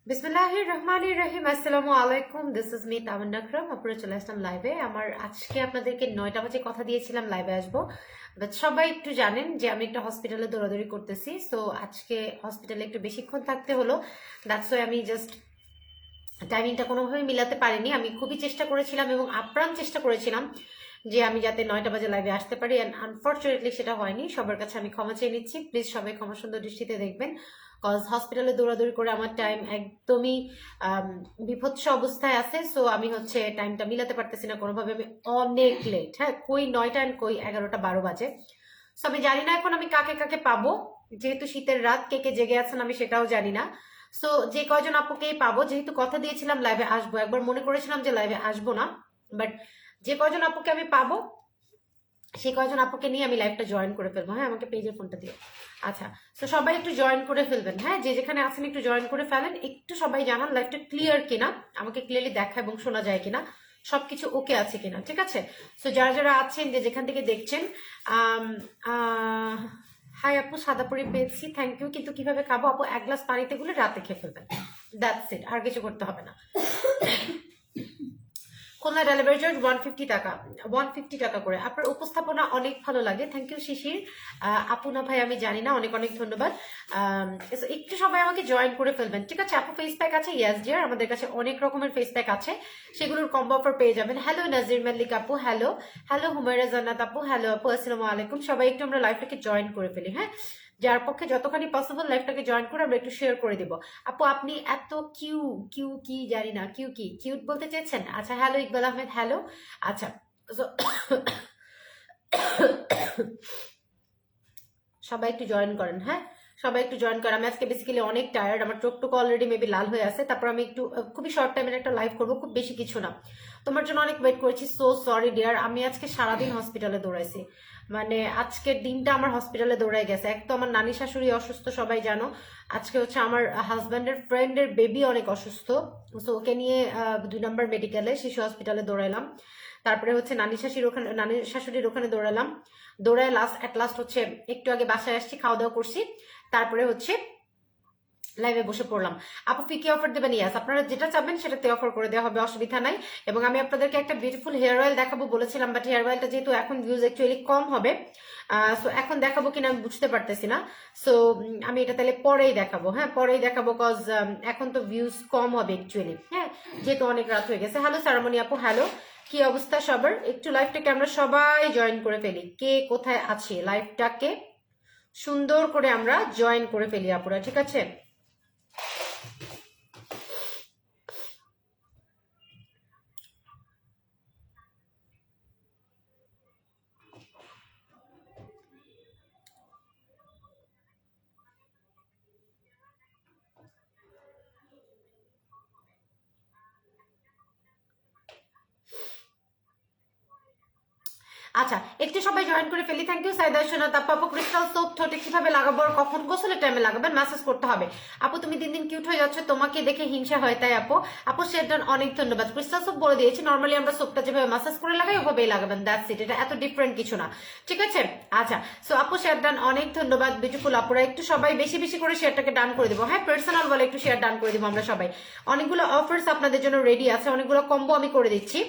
বিসমিল্লাহির রহমানির রহিম। আসসালামু আলাইকুম। দিস ইজ মি তামান্না আকরাম। আপনারা চলে আসলাম লাইভে। আমার আজকে আপনাদেরকে 9টা বাজে কথা দিয়েছিলাম লাইভে আসবো, বাট সবাই একটু জানেন যে আমি একটা হসপিটালে দৌড়াদৌড়ি করতেছি। সো আজকে হসপিটালে একটু বেশিক্ষণ থাকতে হলো। দ্যাটস ওয়াই আমি জাস্ট টাইমিংটা কোনোভাবে মিলাতে পারিনি। আমি খুবই চেষ্টা করেছিলাম এবং আপ্রাণ চেষ্টা করেছিলাম যে আমি যাতে 9টা বাজে লাইভে আসতে পারি, অ্যান্ড আনফর্চুনেটলি সেটা হয়নি। সবার কাছে আমি ক্ষমা চেয়ে নিচ্ছি। প্লিজ সবাই ক্ষমা সুন্দর দৃষ্টিতে দেখবেন, কজ হসপিটালে দৌড়াদৌড়ি করে আমার টাইম একদমই বিভৎস অবস্থায় আছে। সো আমি হচ্ছে টাইমটা মিলাতে পারতেছি না কোনোভাবে। আমি অনেক লেট, হ্যাঁ, কই 9টা অ্যান্ড কই 11টা 12 বাজে। সো আমি জানি না এখন আমি কাকে কাকে পাবো, যেহেতু শীতের রাত, কে কে জেগে আছেন আমি সেটাও জানি না। সো যে কয়জন আপুকেই পাবো, যেহেতু কথা দিয়েছিলাম লাইভে আসবো, একবার মনে করেছিলাম যে লাইভে আসবো না, বাট যে কয়জন আপুকে আমি পাবো সেই কয়জন আপুকে নিয়ে আমি লাইভটা জয়েন করে ফেলবো। হ্যাঁ, আমাকে পেজের ফোনটা দিও। আচ্ছা, তো সবাই একটু জয়েন করে ফেলবেন। হ্যাঁ, যে যেখানে আছেন একটু জয়েন করে ফেলেন। একটু সবাই জানান লাইভটা ক্লিয়ার কিনা, আমাকে ক্লিয়ারলি দেখা এবং শোনা যায় কিনা, সবকিছু ওকে আছে কিনা। ঠিক আছে, সো যারা যারা আছেন, যে যেখান থেকে দেখছেন, হাই আপু, সাদা পরি পেয়েছি, থ্যাংক ইউ। কিন্তু কিভাবে খাবো আপু? এক গ্লাস পানিতে গুলে রাতে খেয়ে ফেলবেন, দ্যাটস ইট, আর কিছু করতে হবে না। খুলনা ডেলিভারি চার্জ 150 টাকা, 150 টাকা করে। আপনার উপস্থাপনা অনেক ভালো লাগে, থ্যাংক ইউ শিশির। আপু না ভাই আমি জানি না, অনেক অনেক ধন্যবাদ। so একটু সবাই আমাকে জয়েন করে ফেলবেন। ঠিক আছে আপু, ফেস প্যাক আছে? ইয়েস ডিয়ার, আমাদের কাছে অনেক রকমের ফেস প্যাক আছে, সেগুলোর কম্বো অফার পেয়ে যাবেন। হ্যালো নাজির মাল্লিক আপু, হ্যালো। হ্যালো হুমায়রা জান্নাত আপু, হ্যালো আপু, আসসালামু আলাইকুম। সবাই একটু আমরা লাইভটাকে জয়েন করে ফেলি। হ্যাঁ, যার পক্ষে যতখানি পসিবল লাইভটাকে জয়েন করে আমরা একটু শেয়ার করে দিব। আপু আপনি এত কিউ, কিউ কি জানি না, কিউ কি কিউট বলতে চেয়েছেন? আচ্ছা, হ্যালো ইকবাল আহমেদ, হ্যালো। আচ্ছা, so সবাই একটু জয়েন করেন। হ্যাঁ, সবাই একটু জয়েন করেন। আমি আজকে বেসিক্যালি অনেক টায়ার্ড, আমার চোখটুকু অলরেডি মেবি লাল হয়ে আছে। তারপর আমি একটু খুবই শর্ট টাইমের একটা লাইভ করবো, খুব বেশি কিছু না। তোমার জন্য অনেক ওয়েট করেছি, সো সরি ডিয়ার। আমি আজকে সারাদিন হসপিটালে দৌড়াইছি, মানে আজকের দিনটা আমার হসপিটালে দৌড়াই গেছে। এক তো আমার নানি শাশুড়ি অসুস্থ, সবাই জানো। আজকে হচ্ছে আমার হাজব্যান্ডের ফ্রেন্ডের বেবি অনেক অসুস্থ, সো ওকে নিয়ে 2 নম্বর মেডিকেলে শিশু হসপিটালে দৌড়াইলাম। তারপরে হচ্ছে নানি শাশুড়ির ওখানে দৌড়ালাম। দৌড়ায় অ্যাট লাস্ট হচ্ছে একটু আগে বাসায় আসছি, খাওয়া দাওয়া করছি, তারপরে হচ্ছে লাইভে বসে পড়লাম। আপু ফিকি অফার দেবেন? ইয়াস, আপনারা যেটা চাবেন সেটাতে অফার করে দেওয়া হবে, অসুবিধা নাই। এবং আমি আপনাদেরকে একটা বিউটিফুল হেয়ার অয়েল দেখাবো বলেছিলাম, বাট হেয়ার অয়েলটা যেহেতু এখন ভিউজ অ্যাকচুয়ালি কম হবে, সো এখন দেখাবো কিনা আমি বুঝতে পারতেছি না। সো আমি এটা তাহলে পরেই দেখাবো। হ্যাঁ, পরেই দেখাবো, কজ এখন তো ভিউজ কম হবে অ্যাকচুয়ালি। হ্যাঁ, যেহেতু অনেক রাত হয়ে গেছে। হ্যালো সারামণি আপু, হ্যালো। কি অবস্থা সবার? একটু লাইভটাকে আমরা সবাই জয়েন করে ফেলি। কে কোথায় আছে লাইভটাকে সুন্দর করে আমরা জয়েন করে ফেলি আপুরা, ঠিক আছে? আচ্ছা, একটু সবাই জয়েন করে ফেলি। থ্যাংক ইউ সাইদা সোনা। তারপর আপু ক্রিস্টাল সোপ ঠোঁটে কিভাবে লাগাবো আর কখন? গোসলের টাইমে লাগাবেন, ম্যাসেজ করতে হবে। আপু তুমি দিন দিন কিউট হয়ে যাচ্ছে, তোমাকে দেখে হিংসা হয় তাই আপু। আপু সেটার অনেক ধন্যবাদ। ক্রিস্টাল সোপ বলে দিয়েছি, নর্মালি আমরা সোপটা যেভাবে ম্যাসেজ করে লাগাই ওভাবেই লাগাবেন, দ্যাটস ইট, এটা এত ডিফারেন্ট কিছু না। ঠিক আছে, আচ্ছা। সো আপু শেয়ার ডান, অনেক ধন্যবাদ। বিউটিফুল আপুরা একটু সবাই বেশি বেশি করে শেয়ারটাকে ডান করে দিব। হ্যাঁ, পার্সোনাল বলে একটু শেয়ার ডান করে দিব আমরা সবাই। অনেকগুলো অফার্স আপনাদের জন্য রেডি আছে, অনেকগুলো কম্বো আমি করে দিচ্ছি।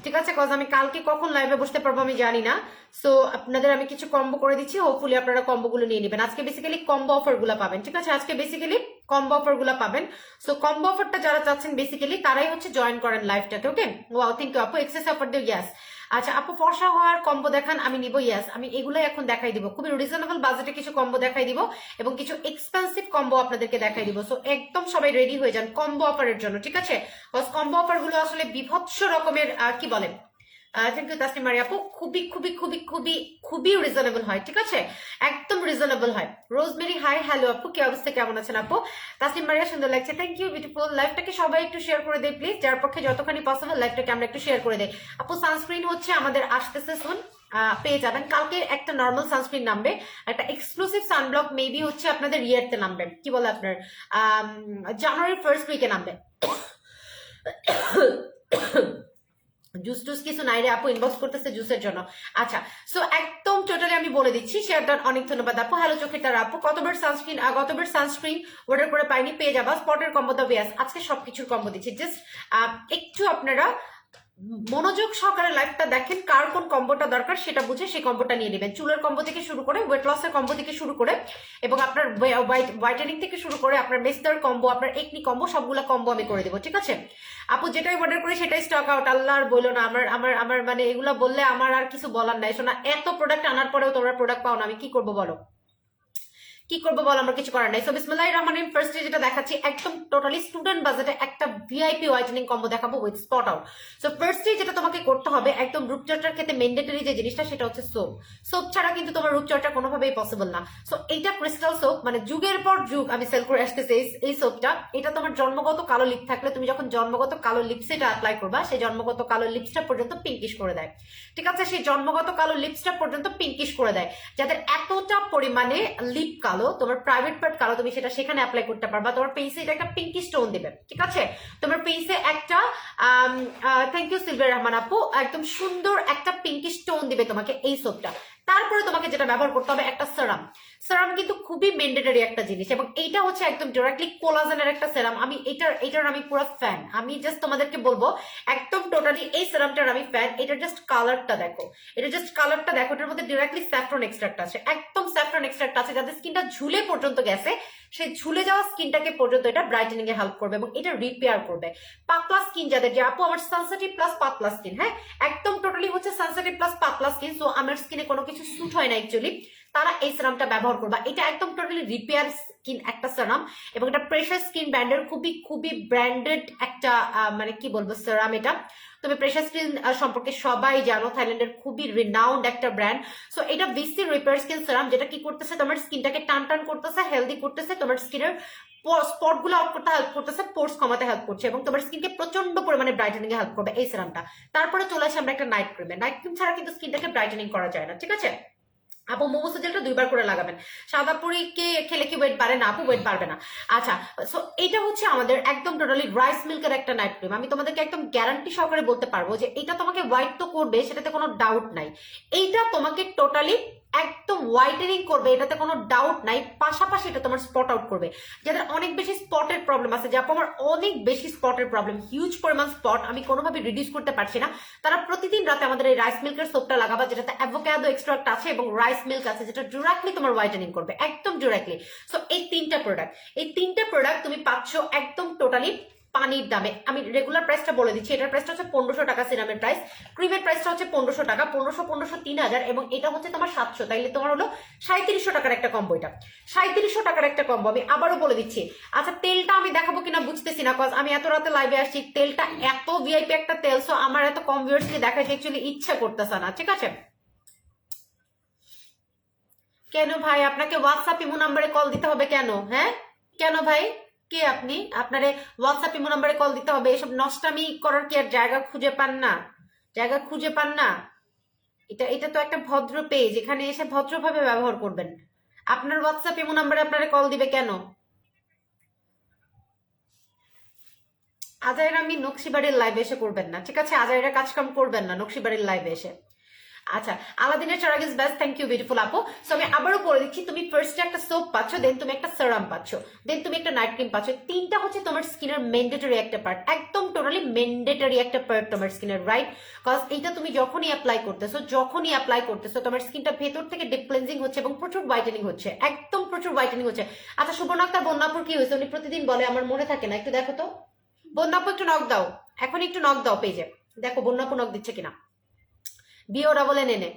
ঠিক আছে, কজ আমি কালকে কখন লাইভে বসতে পারবো আমি জানি না। সো আপনাদের আমি কিছু কম্বো করে দিচ্ছি, হোপফুলি আপনারা কম্বো গুলো নিয়ে নেবেন। আজকে বেসিক্যালি কম্বো অফার গুলো পাবেন। ঠিক আছে, আজকে বেসিক্যালি কম্বো অফার গুলো পাবেন। সো কম্বো অফারটা যারা চাচ্ছেন বেসিক্যালি তারাই হচ্ছে জয়েন করেন লাইভটাতে। ওকে, ওয়াও, থ্যাংক ইউ আপু। এক্সেস অফার দিও, ইয়াস। আচ্ছা আপু, ফর্সা হওয়ার কম্বো দেখান, আমি নিব। ইয়াস, আমি এগুলোই এখন দেখাই দিব। খুবই রিজনেবল বাজেটে কিছু কম্বো দেখাই দিব এবং কিছু এক্সপেন্সিভ কম্বো আপনাদেরকে দেখাই দিব। সো একদম সবাই রেডি হয়ে যান কম্বো অফারের জন্য। ঠিক আছে, কম্বো অফার গুলো আসলে বিভৎস রকমের, কি বলেন, থ্যাংক ইউ তাসনিম মারি আপু। খুবই খুবই খুবই খুবই খুবই রিজনেবল হয়। ঠিক আছে, একদম রিজনেবল হয়। রোজমেরি হাই, হ্যালো আপু, কি অবস্থা, কেমন আছেন আপু? তাসনিম মারিয়া, সুন্দর লাগছে, থ্যাংক ইউ বিউটিফুল। লাইভটাকে সবাই একটু শেয়ার করে দেয় প্লিজ, যার পক্ষে যতখানি পসিবল লাইভটাকে আমরা একটু শেয়ার করে দেই। আপু সানস্ক্রিন হচ্ছে আমাদের আসতেছে শুন, পেয়ে যাবেন। কালকে একটা নর্মাল সানস্ক্রিন নামবে, একটা এক্সক্লুসিভ সানব্লক মেবি হচ্ছে আপনাদের ইয়ারতে নামবে, কি বলে আপনার জানুয়ারির ফার্স্ট উইকে নামবে। জুস টুস কিছু নাই রে আপু, ইনবক্স করতেছে জুসের জন্য। আচ্ছা, সো একদম টোটালি আমি বলে দিচ্ছি, শেয়ার ডান, অনেক ধন্যবাদ আপু। হ্যালো চোখের তারা আপু, গতবার সানস্ক্রিন অর্ডার করে পাইনি, পেয়ে যাবা স্পটের কম্বো দা বিয়াস। আজকে সবকিছুর কম্বো দিচ্ছি, জাস্ট একটু আপনারা মনোযোগ সহকারে লাইফটা দেখেন, কার কোন কম্বোটা দরকার সেটা বুঝে সেই কম্বোটা নিয়ে নেবেন। চুলের কম্বো থেকে শুরু করে, ওয়েট লসের কম্বো থেকে শুরু করে, এবং আপনার হোয়াইটেনিং থেকে শুরু করে, আপনার মেস্টার কম্বো, আপনার একনি কম্বো, সবগুলো কম্বো আমি করে দেবো, ঠিক আছে আপু? যেটাই অর্ডার করি সেটাই স্টক আউট। আল্লাহ আর বললো না, আমার আমার আমার মানে এগুলা বললে আমার আর কিছু বলার নাই। শোনা, এত প্রোডাক্ট আনার পরেও তোমরা প্রোডাক্ট পাও না, আমি কি করবো বলো? কি করবো বল, আমার কিছু করার নাই। সো বিসমিল্লাহির রহমানির রহিম, ফার্স্টে যেটা দেখাচ্ছি একদম টোটালি স্টুডেন্ট বাজেটে একটা ভিআইপি হোয়াইটেনিং কম্বো দেখাবো উইথ স্পট আউট। সো ফার্স্টে যেটা তোমাকে করতে হবে, একদম রূপচর্চার ক্ষেত্রে ম্যান্ডেটরি যে জিনিসটা সেটা হচ্ছে সোপ। সোপ ছাড়া কিন্তু তোমার রূপচর্চা কোনোভাবেই পসিবল না। সো এইটা ক্রিস্টাল সোপ, মানে যুগের পর যুগ আমি সেল করে আসতেছি এই সোপটা। এটা তোমার জন্মগত কালো লিপ থাকলে তুমি যখন জন্মগত কালো লিপসটা অ্যাপ্লাই করবা, সেই জন্মগত কালো লিপসটা পর্যন্ত পিঙ্কিশ করে দেয়, ঠিক আছে? সেই জন্মগত কালো লিপসটা পর্যন্ত পিঙ্কিশ করে দেয়। যাদের এতটা পরিমাণে লিপ কালো, তোমার প্রাইভেট পার্ট কালো, তুমি সেটা সেখানে অ্যাপ্লাই করতে পারবা। তোমার পেইসে এটা একটা পিঙ্কি স্টোন দিবে, ঠিক আছে? তোমার পেইসে একটা থ্যাংক ইউ সিলভিয়া রহমান আপু, একদম সুন্দর একটা পিঙ্কি স্টোন দিবে তোমাকে এই সোপটা। তারপরে তোমাকে যেটা ব্যবহার করতে হবে একটা সেরাম। সেরাম কিন্তু খুবই ম্যান্ডেটরি একটা জিনিস, এবং এইটা হচ্ছে একদম ডিরেক্টলি কোলাজেনের একটা সেরাম। আমি এটার আমি পুরো ফ্যান। আমি জাস্ট তোমাদেরকে বলবো একদম টোটালি এই সেরামটার আমি ফ্যান। এটার জাস্ট কালারটা দেখো, এটা জাস্ট কালারটা দেখো, এটার মধ্যে ডিরেক্টলি স্যাফরন এক্সট্রাক্ট আছে, একদম স্যাফরন এক্সট্রাক্ট আছে। যাদের স্কিনটা ঝুলে পর্যন্ত গেছে, সেই ঝুলে যাওয়া স্কিনটাকে পর্যন্ত এটা ব্রাইটেনিং এ হেল্প করবে এবং এটা রিপেয়ার করবে। পাতলা স্কিন যাদের, যে আপু আমার সেনসিটিভ প্লাস পাতলা স্কিন, হ্যাঁ একদম টোটালি হচ্ছে সেনসিটিভ প্লাস পাতলা স্কিন, সো আমার স্কিনে কোনো কিছু স্যুট হয় না অ্যাকচুয়ালি, তারা এই সেরামটা ব্যবহার করবা। এটা একদম টোটালি রিপেয়ার স্কিন একটা সেরাম, এবং এটা প্রেশার স্কিন ব্র্যান্ডের খুবই খুবই ব্র্যান্ডেড একটা মানে কি বলবো সেরাম। এটা তুমি প্রেশার স্কিন সম্পর্কে সবাই জানো, থাইল্যান্ডের খুবই রিনাউন্ড একটা ব্র্যান্ড। সো এটা ভিসি রিপেয়ার স্কিন সেরাম, যেটা কি করতেছে, তোমার স্কিনটাকে টান টান করতেছে, হেলদি করতেছে, তোমার স্কিনের স্পট গুলো আউট করতে হেল্প করতেছে, পোর্স কমাতে হেল্প করছে, এবং তোমার স্কিনকে প্রচন্ড পরিমাণে ব্রাইটেনিং এ হেল্প করবে এই সেরামটা। তারপরে চলে আসে আমরা একটা নাইট ক্রিমে। নাইট ক্রিম ছাড়া কিন্তু স্কিনটাকে ব্রাইটেনিং করা যায় না, ঠিক আছে আপু? মোমোসো জেলটা 2বার করে লাগাবেন। সাদা পুরিকে খেলে কি ওয়েট বাড়ে না আপু? ওয়েট বাড়বে না। আচ্ছা, সো এটা হচ্ছে আমাদের একদম টোটালি রাইস মিল্কের একটা নাইট ক্রিম। আমি তোমাদেরকে একদম গ্যারান্টি সহকারে বলতে পারবো যে এটা তোমাকে হোয়াইট তো করবে, সেটাতে কোনো ডাউট নাই। এইটা তোমাকে টোটালি একদম হোয়াইটেনিং করবে, এটাতে কোনো ডাউট নাই। পাশাপাশি এটা তোমার স্পট আউট করবে। যাদের অনেক বেশি স্পটের প্রবলেম আছে, যে আপু আমার অনেক বেশি স্পটের প্রবলেম, হিউজ পরিমাণ স্পট, আমি কোনোভাবে রিডিউস করতে পারছি না, তারা প্রতিদিন রাতে আমাদের এই রাইস মিল্কের সোপটা লাগাবা, যেটাতে অ্যাভোকাডো এক্সট্রাক্ট আছে এবং রাইস মিল্ক আছে, যেটা ডিরেক্টলি তোমার হোয়াইটেনিং করবে, একদম ডিরেক্টলি। সো এই তিনটা প্রোডাক্ট তুমি পাচ্ছ একদম টোটালি পানির দামে। আমি রেগুলার প্রাইসটা বলে দিচ্ছি, এটার প্রাইসটা হচ্ছে 1500 টাকা, সিরামের প্রাইস, ক্রিমের প্রাইসটা হচ্ছে 1500 টাকা, 1500 3000, এবং এটা হচ্ছে তোমার 700, তাইলে তোমার হলো 3700 টাকার একটা কম্বো। এটা 3700 টাকার একটা কম্বো, আমি আবারও বলে দিচ্ছি। আচ্ছা, তেলটা আমি দেখাবো কিনা বুঝতেছি না, কজ আমি এত রাতে লাইভে আসছি, তেলটা এত ভিআইপি একটা তেল, সো আমার এত কম ভিউয়ার্সকে দেখাইতে অ্যাকচুয়ালি ইচ্ছা করতেছে না, ঠিক আছে? কেন ভাই আপনাকে হোয়াটসঅ্যাপ ইমো নাম্বারে কল দিতে হবে কেন? হ্যাঁ কেন ভাই, কে আপনি? আপনারে হোয়াটসঅ্যাপ ইমো নাম্বারে কল দিতে হবে? এসব নষ্টামি করার কি আর জায়গা খুঁজে পান না? জায়গা খুঁজে পান না? এটা এটা তো একটা ভদ্র পেজ, এখানে এসে ভদ্রভাবে ব্যবহার করবেন। আপনার হোয়াটসঅ্যাপ ইমো নাম্বারে আপনারে কল দিবে কেন? আজাইরা আমি নকশিবাড়ির লাইভে এসে করবেন না, ঠিক আছে? আজাইরা কাজকাম করবেন না নকশিবাড়ির লাইভে এসে। আচ্ছা, আলাদিনের চারাগিস বেস্ট, থ্যাংক ইউ বিউটিফুল আপু। সো আমি আবারও বলে দিচ্ছি, তুমি ফার্স্টে একটা সোপ পাচ্ছ, দেন তুমি একটা সেরাম পাচ্ছ, দেন তুমি একটা নাইট ক্রিম পাচ্ছ। তিনটা হচ্ছে তোমার স্কিনের ম্যান্ডেটরি একটা পার্ট, একদম টোটালি ম্যান্ডেটরি একটা পার্ট তোমার স্কিনের, রাইট? কজ এইটা তুমি যখনই অ্যাপ্লাই করতেছো তোমার স্কিনটা ভেতর থেকে ডিপ ক্লেন্সিং হচ্ছে এবং প্রচুর হোয়াইটেনিং হচ্ছে, একদম প্রচুর হোয়াইটেনিং হচ্ছে। আচ্ছা, সুবর্ণ আক্তার বন্যাপুর কি হয়েছে? উনি প্রতিদিন বলে, আমার মনে থাকে না, একটু দেখো তো বন্যাপু, একটু নক দাও, এখন একটু নক দাও পেজে, দেখো বন্যাপু নক দিচ্ছে কিনা। BONNA, BONNA,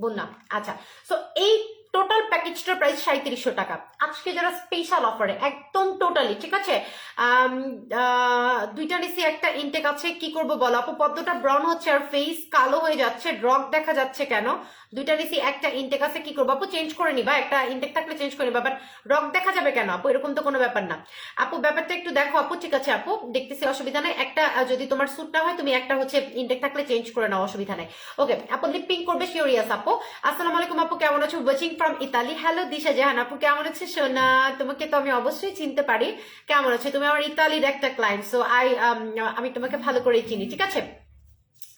বন্যা। আচ্ছা, সো এই টোটাল প্যাকেজটার প্রাইস 3700 টাকা। আজকে যারা স্পেশাল অফারে একদম টোটালি, ঠিক আছে? দুইটা নিচে একটা ইনটেক আছে, কি করবো বলো আপু? পদ্মটা ব্রাউন হচ্ছে আর ফেস কালো হয়ে যাচ্ছে, রক দেখা যাচ্ছে কেন? দুইটা নিচে একটা ইনটেক আছে, কি করবো আপু? চেঞ্জ করে নিবা, একটা ইনটেক থাকলে চেঞ্জ করে নিবা, বাট রক দেখা যাবে কেন আপু? এরকম তো কোনো ব্যাপার না আপু, ব্যাপারটা একটু দেখো আপু, ঠিক আছে আপু? দেখতেছি, অসুবিধা নাই। একটা যদি তোমার স্যুট না হয়, তুমি একটা হচ্ছে ইনটেক থাকলে চেঞ্জ করে নাও, অসুবিধা নাই। ওকে আপু, লিপ পিঙ্ক করবে শিওর? ইয়াস আপু। আসসালামু আলাইকুম আপু, কেমন আছো? Watching from Italy. হ্যালো দিশা জাহান আপু, কেমন আছে? সোনা, তোমাকে তো আমি অবশ্যই চিনতে পারি। কেমন আছো তুমি? আমার ইতালির একটা ক্লায়েন্ট, সো আমি তোমাকে ভালো করে চিনি, ঠিক আছে?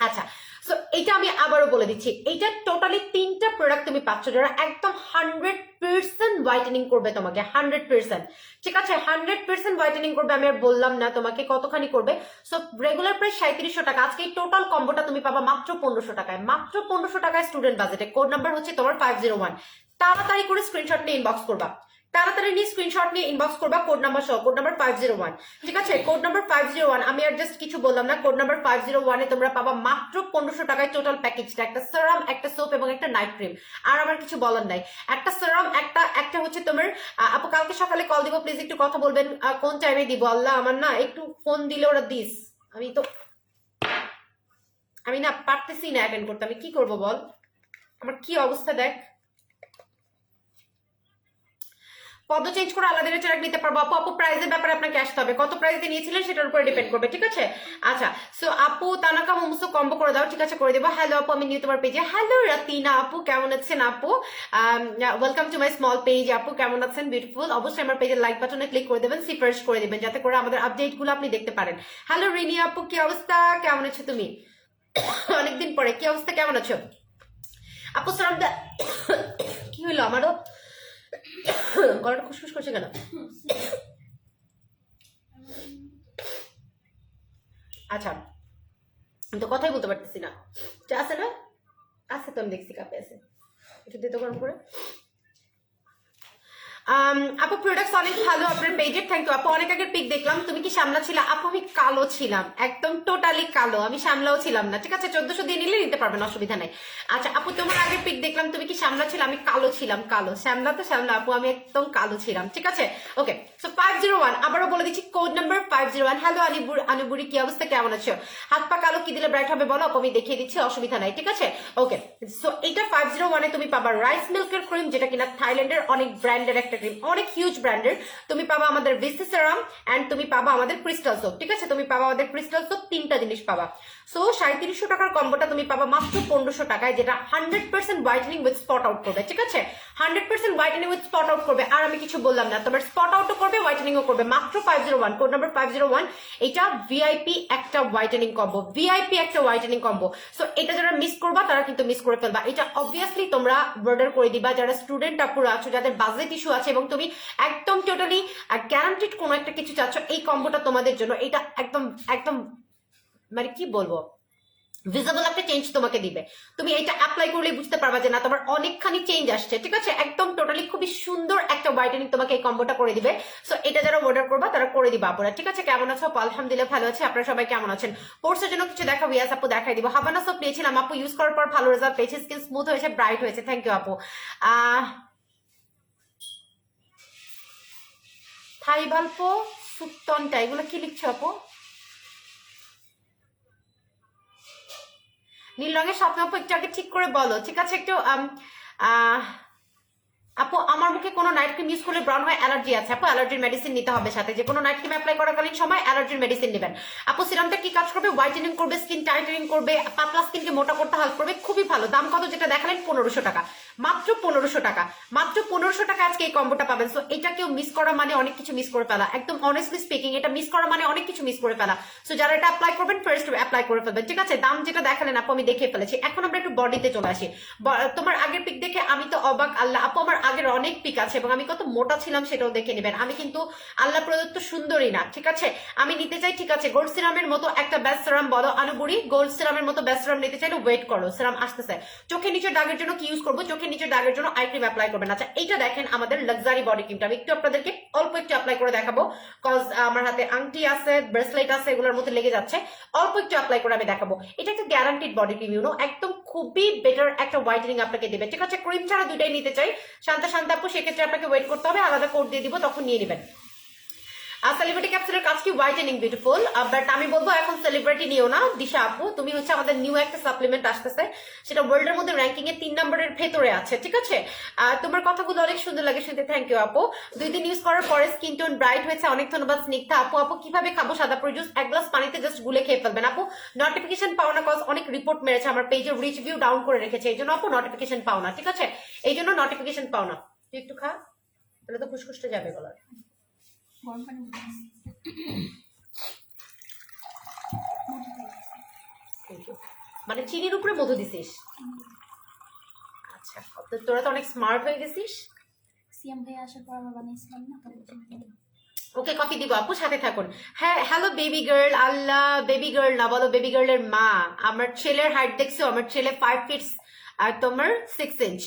আচ্ছা, সো এটা আমি আবারও বলে দিচ্ছি, এইটা টোটালি 3টা প্রোডাক্ট তুমি পাচ্ছ যারা একদম 100% হোয়াইটেনিং করবে তোমাকে, 100%, ঠিক আছে? 100% হোয়াইটেনিং করবে। আমি আর বললাম না তোমাকে কতখানি করবে। সো রেগুলার প্রাইস 3700 টাকা, আজকে এই টোটাল কম্বোটা তুমি পাবা মাত্র 1500 টাকায়, মাত্র 1500 টাকায় স্টুডেন্ট বাজেটে। কোড নাম্বার হচ্ছে তোমার 501। তাড়াতাড়ি করে স্ক্রিনশট নিয়ে ইনবক্স করবা, তাড়াতাড়ি নিয়ে স্ক্রিনশট নিয়ে ইনবক্স করবা কোড নাম্বার সহ, কোড নাম্বার 501, ঠিক আছে? কোড নাম্বার 501, আমি আর জাস্ট কিছু বললাম না। কোড নাম্বার 501 এ তোমরা পাবা মাত্র 1500 টাকায় টোটাল প্যাকেজটা, একটা সেরাম, একটা সোপ এবং একটা নাইট ক্রিম। আর আমার কিছু বলার নাই। একটা সেরাম, একটা হচ্ছে তোমার আপু কালকে সকালে কল দিব, প্লিজ একটু কথা বলবেন। কোন টাইমে দিব? আল্লাহ, আমার না একটু ফোন দিলে ওরা দিস, আমি না পারতেছি না অ্যাটেন্ড করতে। আমি কি করব বল, আমার কি অবস্থা দেখ। পদ চেঞ্জ করে আলাদা রেটে নিতে পারবো আপু। আপু প্রাইসের ব্যাপারে আপনাকে আসতে হবে, কত প্রাইসে নিয়েছিলেন সেটার উপরে ডিপেন্ড করবে, ঠিক আছে? আচ্ছা, সো আপু তানাকা মোমোসো কম্বো করে দাও, ঠিক আছে? করে দেবো। হ্যালো আপু, আমি নিউ তোমার পেজে। হ্যালো রাতিনা আপু, কেমন আছেন আপু? Welcome to my small page আপু, কেমন আছেন? বিউটিফুল। অবশ্যই আমার পেজের লাইক বাটনে ক্লিক করে দেবেন, সি ফার্স্ট করে দিবেন, যাতে করে আমাদের আপডেট গুলো আপনি দেখতে পারেন। হ্যালো রিনি আপু, কি অবস্থা, কেমন আছো তুমি? অনেকদিন পরে, কি অবস্থা, কেমন আছো আপু? সালাম কি হইলো আমারও, গলাটা খুশখুশ করছে কেন? আচ্ছা, আমি তো কথাই বলতে পারতেছি না। আছে না? আছে তো, আমি দেখছি কাপে আছে, একটু দিতে গরম করে। আপু প্রোডাক্টস অনেক ভালো আপনার পেজের, থ্যাংক ইউ আপু। অনেক আগের পিক দেখলাম, তুমি কি সামলা ছিলা? আপু আমি কালো ছিলাম, একদম টোটালি কালো, আমি সামলাও ছিলাম না, ঠিক আছে? 1400 দিয়ে নিলে নিতে পারবেন, অসুবিধা নাই। আচ্ছা আপু, তোমার আগের পিক দেখলাম, তুমি কি সামলা ছিল? আমি কালো ছিলাম, কালো। শ্যামলা তো শ্যামলা আপু, আমি একদম কালো ছিলাম, ঠিক আছে? ওকে, সো 501, আবারও বলে দিচ্ছি কোড নাম্বার 501। হ্যালো আনুবুড়ি, কি অবস্থা, কেমন আছো? হাত পা কালো কি দিলে ব্রাইট হবে বলো আপু, আমি দেখিয়ে দিচ্ছি, অসুবিধা নাই, ঠিক আছে? ওকে, সো এটা 501 এ তুমি পাবা রাইস মিল্কের ক্রিম, যেটা কিনা থাইল্যান্ডের অনেক ব্র্যান্ডের একটা ক্রিম, অনেক হিউজ ব্র্যান্ডের। তুমি পাবা আমাদের ভিসি সেরাম এন্ড তুমি পাবা আমাদের ক্রিস্টাল সোপ, ঠিক আছে? তুমি পাবা আমাদের ক্রিস্টাল সোপ, 3টা জিনিস পাবা। সো 3700 টাকার কম্বোটা তুমি পাবা মাত্র 1500 টাকায়, যেটা 100% হোয়াইটেনিং উইথ স্পট আউট করবে, ঠিক আছে? 100% হোয়াইটেনিং উইথ স্পট আউট করবে। আর আমি কিছু বললাম না, তোমার স্পট আউটও করবে, হোয়াইটেনিংও করবে, মাত্র 501, কোড নাম্বার 501। এটা ভিআইপি একটা হোয়াইটেনিং কম্বো, ভিআইপি একটা হোয়াইটেনিং কম্বো। সো এটা যারা মিস করবা তারা কিন্তু মিস করে ফেলবা। এটা অবভিয়াসলি তোমরা অর্ডার করে দিবা যারা স্টুডেন্ট আপুরা আছো, যাদের বাজেট ইস্যু আছে এবং তুমি একদম টোটালি গ্যারান্টিড কোনো একটা কিছু চাচ্ছ, এই কম্বোটা তোমাদের জন্য। এটা একদম একদম মানে কি বলবো, ভিজিবল একটা চেঞ্জ তোমাকে দিবে। তুমি এটা অ্যাপ্লাই করলে বুঝতে পারবা যে না তোমার অনেকখানি চেঞ্জ আসছে, ঠিক আছে? একদম টোটালি খুবই সুন্দর একটা হোয়াইটেনিং তোমাকে এই কম্বোটা করে দিবে। সো এটা যারা অর্ডার করবা তারা করে দিবা আপুরা, ঠিক আছে? কেমন আছো? আলহামদুলিল্লাহ ভালো আছে, আপনারা সবাই কেমন আছেন? কোর্সের জন্য কিছু দেখাবো? ইয়াস আপু, দেখাই দিব। হাবানা সোপ নিয়েছিলাম আপু, ইউজ করার পর ভালো রেজাল্ট পেয়েছি, স্কিন স্মুথ হয়েছে, ব্রাইট হয়েছে, থ্যাংক ইউ আপু। থাই ভাল্পো সুত্তনটা, এগুলো কি লিখছো আপু? নীল রঙের স্বপ্ন আপু, একটু আগে ঠিক করে বলো, ঠিক আছে? একটু আপু আমার মুখে কোনো নাইট ক্রিম ইউজ করলে ব্রাউন হয়, অ্যালার্জি আছে আপু, অ্যালার্জির মেডিসিন নিতে হবে সাথে। যে কোনো নাইট ক্রিম অ্যাপ্লাই করাকালীন সময় অ্যালার্জির মেডিসিন নেবেন আপু। সিরামটা কি কাজ করবে? হোয়াইটেনিং করবে, স্কিন টাইটেনিং করবে, পাতলা স্কিনকে মোটা করতে হেল্প করবে, খুবই ভালো। দাম কত যেটা দেখালেন? 1500 টাকা, মাত্র 1500 টাকা, মাত্র 1500 টাকা আজকে এই কম্বোটা পাবেন। সো এটা কেউ মিস করা মানে অনেক কিছু মিস করে ফেলা, একদম অনেস্টলি স্পিকিং, এটা মিস করা মানে অনেক কিছু মিস করে ফেলা। সো যারা এটা অ্যাপ্লাই করবেন ফার্স্ট অ্যাপ্লাই করে ফেলবেন, ঠিক আছে? দাম যেটা দেখালেন আপু আমি দেখে ফেলেছি। এখন আমরা একটু বডিতে চলে আসি। তোমার আগের পিক দেখে আমি তো অবাক, আল্লাহ আপু আমার আগের অনেক পিক আছে এবং আমি কত মোটা ছিলাম সেটাও দেখে নেবেন। আমি কিন্তু আল্লাহ প্রদত্ত সুন্দরী না, ঠিক আছে? আমি নিতে চাই, ঠিক আছে? গোল্ড সিরামের মতো একটা বেস্ট সিরাম বলো আনুবুড়ি, গোল্ড সিরামের মতো বেস্ট সিরাম নিতে চাইলে ওয়েট করো, সিরাম আসতেছে। চোখের নিচের দাগের জন্য কি ইউজ করবো? চোখের নিচের দাগের জন্য আই ক্রিম অ্যাপ্লাই করবেন। আচ্ছা এইটা দেখেন আমাদের লাক্সারি বডি ক্রিমটা, আমি একটু আপনাদেরকে অল্প একটু অ্যাপ্লাই করে দেখাবো, কজ আমার হাতে আংটি আছে, ব্রেসলেট আছে, এগুলোর মধ্যে লেগে যাচ্ছে। অল্প একটু অ্যাপ্লাই করে আমি দেখাবো। এটা একটা গ্যারান্টিড বডি ক্রিম, ইউনো, একদম খুবই বেটার একটা হোয়াইটেনিং আপনাকে দেবে, ঠিক আছে? ক্রিম ছাড়া দুটাই নিতে চাই শান্তা শান্তা আপু, সেক্ষেত্রে আপনাকে ওয়েট করতে হবে, আলাদা কোড দিয়ে দিব, তখন নিয়ে নেবেন। আর সেলিব্রিটি ক্যাপসুলের কাজ কি? Whitening, beautiful. বাট আমি বলবো এখন সেলিব্রিটি নিও না দিশা আপু, তুমি হচ্ছে আমাদের নিউ একটা সাপ্লিমেন্ট আসতেছে, সেটা ওয়ার্ল্ডের মধ্যে র্যাঙ্কিং এ 3 নম্বরের ভেতরে আছে, ঠিক আছে? তোমার কথাগুলো অনেক সুন্দর লাগে শুনতে, থ্যাংক ইউ আপু। 2 দিন ইউজ করার পরে স্কিন টোন ব্রাইট হয়েছে, অনেক ধন্যবাদ স্নিগ্ধা আপু। আপু কিভাবে খাবো সাদা প্রোডিউস? 1 গ্লাস পানিতে জাস্ট গুলে খেয়ে ফেলবেন আপু। নোটিফিকেশন পাও না, কজ অনেক রিপোর্ট মেরেছে, আমার পেজের রিচ ভিউ ডাউন করে রেখেছে, এই জন্য আপু নোটিফিকেশন পাও না, ঠিক আছে? এই জন্য নোটিফিকেশন পাও না। তুই একটু খা, তাহলে তো খুশখুশটা যাবে গলার। গরম পানি মানে চিনির উপরে মধু দিছিস? আচ্ছা, তোরা তো অনেক স্মার্ট হয়ে গেছিস। সিএম ভাই আসার পর আবার বানিয়েছিলাম না। ওকে কফি দিব আপু, সাথে থাকুন। হ্যাঁ হ্যালো বেবি গার্ল। আল্লাহ, বেবি গার্ল না বলো, বেবি গার্লের মা। আমার ছেলের হাইট দেখছো? আমার ছেলে 5 ফিট আর তোমার 6 ইঞ্চ।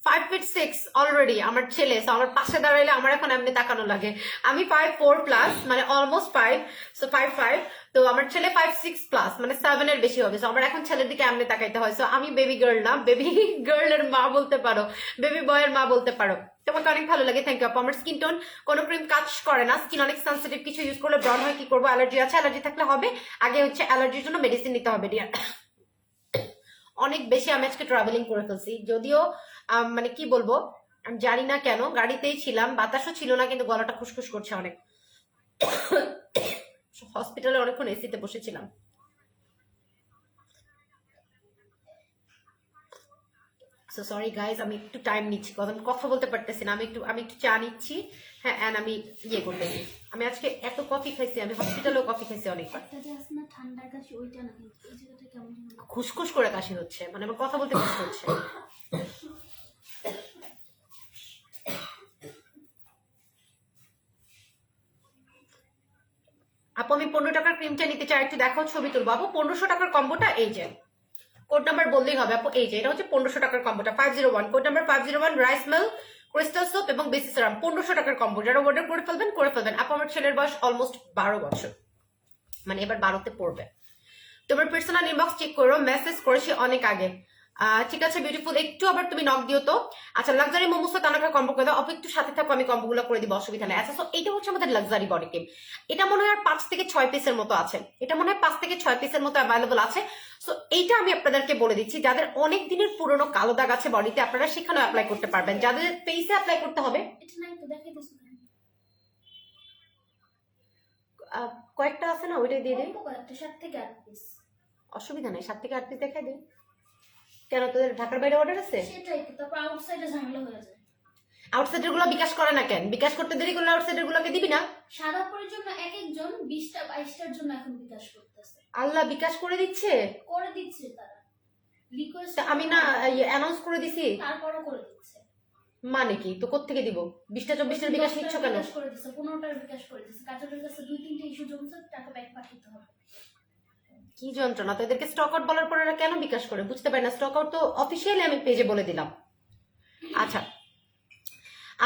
5 ফিট 6 অলরেডি আমার ছেলে। সো আমার পাশে দাঁড়াইলে আমার এখন এমনি তাকানো লাগে। আমি 5'4 প্লাস, মানে অলমোস্ট 5, সো 5'5। তো আমার ছেলে 5'6 প্লাস, মানে 7 এর বেশি হবে। সো আমার এখন ছেলের দিকে এমনি তাকাইতে হয়। সো আমি বেবি গার্ল না, বেবি গার্লের মা বলতে পারো, বেবি বয়ের মা বলতে পারো। তোমাকে অনেক ভালো লাগে, থ্যাংক ইউ আপু। আমার স্কিন টোন কোনো ক্রিম কাজ করে না, স্কিন অনেক সেন্সিটিভ, কিছু ইউজ করলে ব্রাউন হয়, কি করবো? অ্যালার্জি আছে, অ্যালার্জি থাকলে হবে। আগে হচ্ছে অ্যালার্জির জন্য মেডিসিন নিতে হবে ডিয়ার। অনেক বেশি আমি আজকে ট্রাভেলিং করে ফেলছি, যদিও মানে কি বলবো আমি জানি না কেন, গাড়িতেই ছিলাম, বাতাসও ছিল না, কিন্তু গলাটা খুশখুশ করছে অনেক। হসপিটালে অনেকক্ষণ এসিতে বসেছিলাম। সো সরি গাইজ, আমি একটু টাইম নিচ্ছি, কথা বলতে পারতেছি না। আমি একটু চা নিচ্ছি। হ্যাঁ, অ্যান্ড আমি ইয়ে করতেছি। আমি আজকে এত কফি খাইছি, আমি হসপিটালেও কফি খাইছি অনেকবার। ঠান্ডার কাশি ওইটা না, কিন্তু এই জায়গাটা কেমন খুশখুশ করে কাশি হচ্ছে, মানে আমার কথা বলতে কষ্ট হচ্ছে। আপু আমি 15 টাকার ক্রিমটা নিতে চাই, একটু দেখাও, ছবি তুলবো আপু। 1500 টাকার কম্বোটা এই যে, কোড নাম্বার বললেই হবে আপু। এই যে এটা হচ্ছে 1500 টাকার কম্বোটা, 501, code number 501, rice meal, crystal soap এবং বেসি সিরাম, 1500 টাকার কম্বো। যারা অর্ডার করে ফেলবেন। আপু আমার ছেলের বয়স অলমোস্ট 12 বছর, মানে এবার 12তে পড়বে। তোমার পার্সোনাল ইনবক্স চেক করো, মেসেজ করেছি অনেক আগে। ঠিক আছে বিউটিফুল, একটু আবার তুমি নক দিও তো। আচ্ছা, লাক্সারি মোমোসা তানাকা কম্বো করে দাও আপু, একটু সাথে থাকো, আমি কম্বোগুলো করে দিব, অসুবিধা নেই। আচ্ছা, তো এটা হচ্ছে আমাদের লাক্সারি বডি ক্রিম। এটা মনে হয় আর 5 থেকে 6 পিসের মতো আছে, এটা মনে হয় 5 থেকে 6 পিসের মতো অ্যাভেলেবল আছে। সো এইটা আমি আপনাদেরকে বলে দিচ্ছি, যাদের অনেক দিনের পুরনো কালো দাগ আছে বডিতে, আপনারা সেখানেও অ্যাপ্লাই করতে পারবেন। যাদের ফেসে অ্যাপ্লাই করতে হবে, কয়েকটা আছে না, ওইটাই দিয়ে দিই। 7 থেকে 8 পিস, অসুবিধা নেই, 7 থেকে 8 পিস দেখাই দিই। কেন, তোদের ঢাকার বাইরে অর্ডার আছে? সেটাই তো, তারপর আউটসাইডে ঝামেলা হয়ে যায়। আউটসাইডার গুলো বিকাশ করে না কেন? বিকাশ করতে দেরি করলে আউটসাইডার গুলোকে দিবি না? সাদাপুরের জন্য এক একজন 20টা 22টার জন্য এখন বিকাশ করতেছে। আল্লাহ, বিকাশ করে দিচ্ছে তারা রিকোয়েস্ট। আমি না অ্যানাউন্স করে দিছি, তারপরও করে দিচ্ছে। মানে কি? তো কোত্থেকে দিব? 20টা 24টার বিকাশ নিচ্ছ কেন? বিকাশ করে দিচ্ছে, 15টার বিকাশ করে দিচ্ছে। কাজলের কাছে 2-3টে ইস্যু জমছে, টাকা ব্যাক পাঠাতে হবে। কি যন্ত্রণা! তো এদেরকে স্টক আউট বলার পর এরা কেন বিকাশ করে বুঝতে পারি না। স্টক আউট তো অফিসিয়ালি আমি পেজে বলে দিলাম। আচ্ছা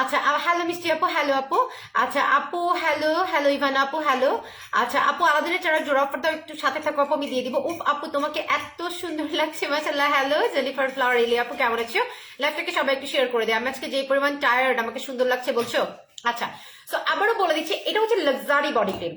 আচ্ছা, হ্যালো মিষ্টি আপু, হ্যালো আপু। আচ্ছা আপু, হ্যালো ইভান আপু, হ্যালো। আচ্ছা আপু, আলাদিনের চারা জোড়া অফার দাও, একটু সাথে থাকো আপু, আমি দিয়ে দিব। উফ আপু, তোমাকে এত সুন্দর লাগছে, মাশাআল্লাহ। হ্যালো জেনিফার ফ্লাওয়ার এলি আপু, কেমন আছো? লাইভটাকে সবাই একটু শেয়ার করে দিই। আমি আজকে যে পরিমাণ টায়ার্ড, আমাকে সুন্দর লাগছে বলছো। আচ্ছা, সো আবারও বলে দিচ্ছি, এটা হচ্ছে লাক্সারি বডি ক্রিম।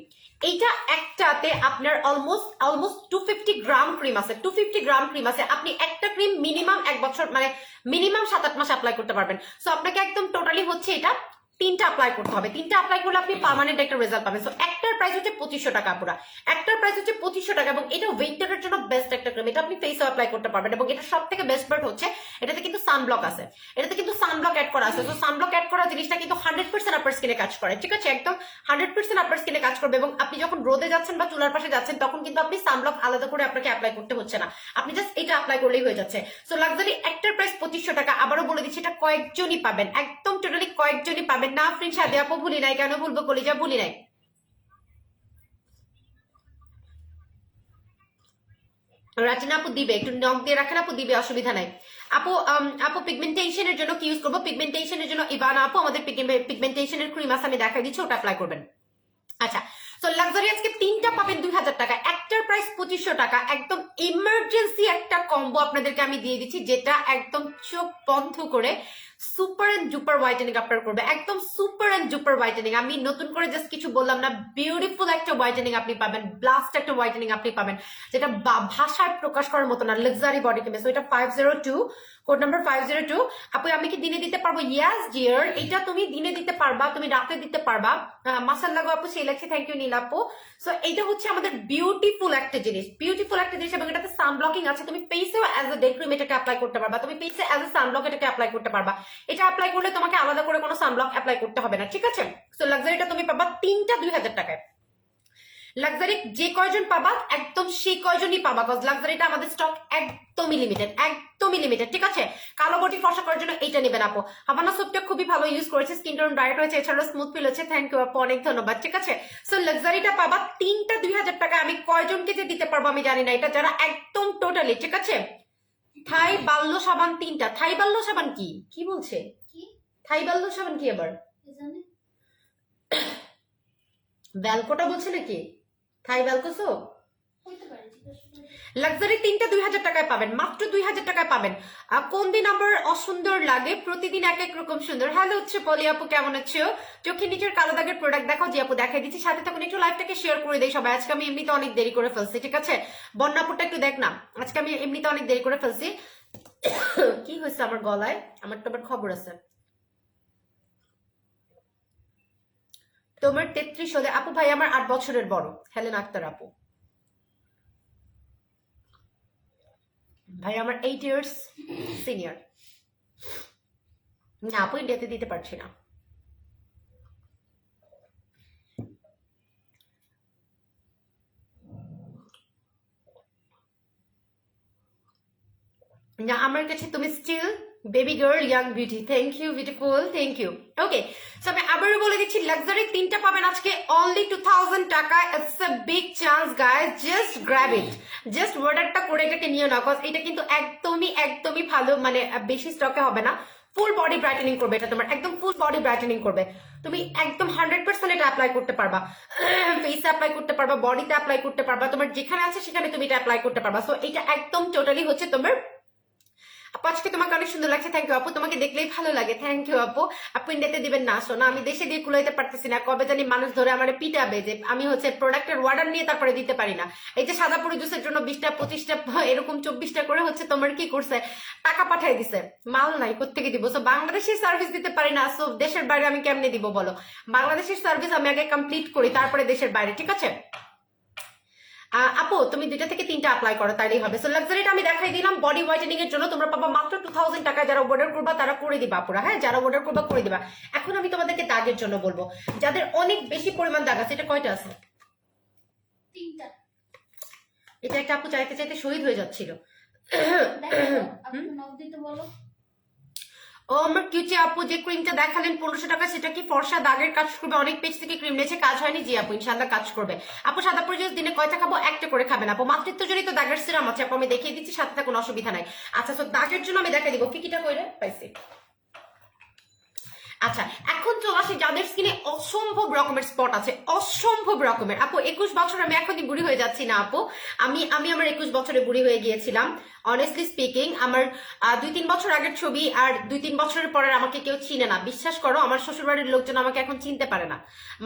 এইটা একটাতে আপনার অলমোস্ট 250 গ্রাম ক্রিম আছে, 250 গ্রাম ক্রিম আছে। আপনি একটা ক্রিম মিনিমাম 1 বছর, মানে মিনিমাম 7-8 মাস অ্যাপ্লাই করতে পারবেন। সো আপনাকে একদম টোটালি হচ্ছে এটা 3টা অ্যাপ্লাই করতে হবে। 3টা অ্যাপ্লাই করলে আপনি পার্মানেন্ট একটা রেজাল্ট পাবেন। সো একটার প্রাইস হচ্ছে 2500 টাকা পুরা, একটার প্রাইস হচ্ছে 2500 টাকা। এবং এটা উইন্টারের জন্য বেস্ট একটা ক্রিম, এটা আপনি ফেসে অ্যাপ্লাই করতে পারবেন। এবং এটা সব থেকে বেস্ট পার্ট হচ্ছে এটাতে কিন্তু সানব্লক আছে, এটাতে কিন্তু সানব্লক অ্যাড করা আছে। তো সানব্লক অ্যাড করা জিনিসটা কিন্তু 100% আপনার স্কিনে কাজ করে, ঠিক আছে? একদম 100% আপনার স্কিনে কাজ করবে। এবং আপনি যখন রোদে যাচ্ছেন বা চুলার পাশে যাচ্ছেন, তখন কিন্তু আপনি সানব্লক আলাদা করে আপনাকে অ্যাপ্লাই করতে হচ্ছে না, আপনি জাস্ট এটা অ্যাপ্লাই করলেই হয়ে যাচ্ছে। সো লাক্সারি একটার প্রাইস 2500 টাকা। আবারও বলে দিচ্ছি, এটা কয়েকজনই পাবেন, একদম টোটালি কয়েকজনই পাবেন। না ফ্রেন্ড সাথে আপু ভুলি নাই, কেন ভুলবো? কলিজা ভুলি নাই। রাচিনা আপু দিবে, একটু নক দিয়ে রাখেন আপু, দিবে, অসুবিধা নাই আপু। আপু পিগমেন্টেশনের জন্য কি ইউজ করবো? পিগমেন্টেশনের জন্য ইভানা আপু আমাদের পিগমেন্টেশনের ক্রিম আছে, আমি দেখাই দিচ্ছি, ওটা অ্যাপ্লাই করবেন। আচ্ছা, সো লাক্সারি আজকে 3টা পাবেন 2000 টাকা, একটার প্রাইস 2500 টাকা। একদম ইমার্জেন্সি একটা কম্বো আপনাদেরকে আমি দিয়ে দিচ্ছি, যেটা একদম চোখ বন্ধ করে সুপার এন্ড জুপার হোয়াইটেনিং আপনার করবে, একদম সুপার এন্ড জুপার হোয়াইটেনিং। আমি নতুন করে জাস্ট কিছু বললাম না, বিউটিফুল একটা হোয়াইটেনিং আপনি পাবেন, ব্লাস্ট একটা হোয়াইটেনিং আপনি পাবেন, যেটা ভাষায় প্রকাশ করার মতো না। লাক্সারি বডি ক্রিম, সো এটা 502, কোড নাম্বার 502। আপু আমি কি দিনে দিতে পারবো? ইয়াস ডিয়ার, এটা তুমি দিনে দিতে পারবা, তুমি রাতে দিতে পারবা। মাসাল্লাহ আপু, সেই লাগছে, থ্যাংক ইউ নীল আপু। সো এইটা হচ্ছে আমাদের বিউটিফুল একটা জিনিস, বিউটিফুল একটা জিনিস। এবং এটাতে সানব্লকিং আছে, তুমি ফেসেও অ্যাজ এ ডে ক্রিম এটাকে অ্যাপ্লাই করতে পারবা, তুমি ফেসে অ্যাজ এ সানব্লক এটাকে অ্যাপ্লাই করতে পারবা। এটা অ্যাপ্লাই করলে তোমাকে আলাদা করে কোনো সানব্লক অ্যাপ্লাই করতে হবে না, ঠিক আছে? সো লাক্সারিটা তুমি পাবা 3টা 2000 টাকায়। লাক্সারি যে কয়জন পাবা একদম সেই কয়জনই পাবা, কজ লাক্সারিটা আমাদের স্টক একদমই লিমিটেড, ঠিক আছে? কালো বডি ফর্সা করার জন্য এইটা নেবেন আপু। হাবানা সোপটা খুবই ভালো ইউজ করেছে, স্কিন টোন ব্রাইট হয়েছে, এছাড়াও স্মুথ ফিল হচ্ছে। থ্যাংক ইউ আপু, অনেক ধন্যবাদ, ঠিক আছে? সো লাক্সারিটা পাবা 3টা 2000 টাকা। আমি কয়জনকে যে দিতে পারবো আমি জানি না, এটা যারা একদম টোটালি, ঠিক আছে? থাই বাল্য সাবান 3টা। থাই বাল্য সাবান কি বলছে? কি থাই বাল্য সাবান কি আবার? কে জানে? ভ্যালকোটা বলছে নাকি? থাই ভ্যালকো সোপ? হইতে পারে, জিজ্ঞাসা করে। লাক্সারি 3টা 2000 টাকায় পাবেন, মাত্র 2000 টাকায় পাবেন। কোন দিন আমার অসুন্দর লাগে? প্রতিদিন এক এক রকম সুন্দর। হ্যালো হচ্ছে পলি আপু, কেমন আছো? চোখের নিচের কালো দাগের প্রোডাক্ট দেখাও। জি আপু দেখাই দিচ্ছি, সাথে তখন একটু লাইভটাকে শেয়ার করে দেই সবাই। আজকে আমি এমনিতে অনেক দেরি করে ফেলছি, ঠিক আছে? বন্যাপুরটা একটু দেখ না, আজকে আমি এমনিতে অনেক দেরি করে ফেলছি। কি হয়েছে আমার গলায়? আমার তো আবার খবর আছে। তোমার 33 হলে আপু? ভাই আমার 8 বছরের বড়, হেলেন আক্তার আপু। ভাই আমার 8 ইয়ার্স সিনিয়র। না আপু, ইন্ডিয়াতে দিতে পারছি না। না আমার কাছে তুমি still baby girl, young beauty. Thank you beautiful, thank you. Okay, so আমি আবারও বলে দিচ্ছি, লাক্সারি 3টা পাবেন আজকে অনলি 2000 টাকা। It's a big chance guys, just grab it, just অর্ডারটা করে এটাকে নিয়ে নাও, কজ এটা কিন্তু একদমই ভালো, মানে বেশি স্টকে হবে না। ফুল বডি ব্রাইটেনিং করবে এটা, তোমার একদম ফুল বডি ব্রাইটেনিং করবে। তুমি একদম 100% এটা অ্যাপ্লাই করতে পারবা, ফেসে অ্যাপ্লাই করতে পারবা, বডিতে অ্যাপ্লাই করতে পারবা, তোমার যেখানে আছে সেখানে তুমি এটা অ্যাপ্লাই করতে পারবা। সো এটা একদম টোটালি হচ্ছে তোমার। আপু আজকে তোমাকে অনেক সুন্দর লাগছে, থ্যাংক ইউ আপু, তোমাকে দেখলেই ভালো লাগে, থ্যাংক ইউ আপু। আপু ইন্ডিয়াতে দিবেন না, শোনা আমি দেশে দিয়ে কুলাইতে পারতেছি না, কবে জানি মানুষ ধরে আমার পিটাবে যে আমি হচ্ছে প্রোডাক্টের অর্ডার নিয়ে তারপরে দিতে পারি না। এই যে সাদা পুরো জুসের জন্য 20টা 25টা এরকম 24টা করে হচ্ছে তোমার কি করছে, টাকা পাঠাই দিছে, মাল নাই, কোত্থেকে দিব? সো বাংলাদেশের সার্ভিস দিতে পারি না, সো দেশের বাইরে আমি কেমনে দিব বলো? বাংলাদেশের সার্ভিস আমি আগে কমপ্লিট করি, তারপরে দেশের বাইরে, ঠিক আছে? আপু তুমি 2টা থেকে 3টা অ্যাপ্লাই করো, তাইলেই হবে। সো লাক্সারিটা আমি দেখাই দিলাম বডি হোয়াইটেনিং এর জন্য, তোমরা পাবা মাত্র 2000 টাকা। যারা অর্ডার করবা তারা করে দিবা আপুরা, হ্যাঁ যারা অর্ডার করবা করে দিবা। এখন আমি তোমাদেরকে দাগের জন্য বলবো, যাদের অনেক বেশি পরিমাণ দাগ আছে। এটা কয়টা আছে? 3টা। এটা একটা আপু চাইতে চাইতে শহীদ হয়ে যাচ্ছিল। দেখো আপনি নক দিতে বলো। ও আমার কিউচি আপু, যে ক্রিমটা দেখালেন 1500 টাকা, সেটা কি ফর্সা দাগের কাজ করবে? অনেক পেজ থেকে ক্রিম নিয়েছে, কাজ হয়নি। জি আপু ইনশাআল্লাহ কাজ করবে। আপু সাদা পরিচয় দিনে কয়টা খাবো? একটা করে খাবেন আপু। মাতৃত্ব জনিত দাগের সিরাম আছে আপু, আমি দেখিয়ে দিচ্ছি, সাথে কোনো অসুবিধা নাই। আচ্ছা, তো দাগের জন্য আমি দেখাই দিব ফিকিটা কইরে পাইছি। আচ্ছা এখন চলে আসি যাদের স্কিনে অসম্ভব রকমের স্পট আছে, অসম্ভব রকমের। আপু 21 বছর, আমি এখনই বুড়ি হয়ে যাচ্ছি না আপু, আমি আমার 21 বছরে বুড়ি হয়ে গিয়েছিলাম। অনেস্টলি স্পিকিং, আমার 2-3 বছর আগের ছবি আর 2-3 বছরের পরে আমাকে কেউ চিনে না, বিশ্বাস করো। আমার শ্বশুরবাড়ির লোকজন আমাকে এখন চিনতে পারে না,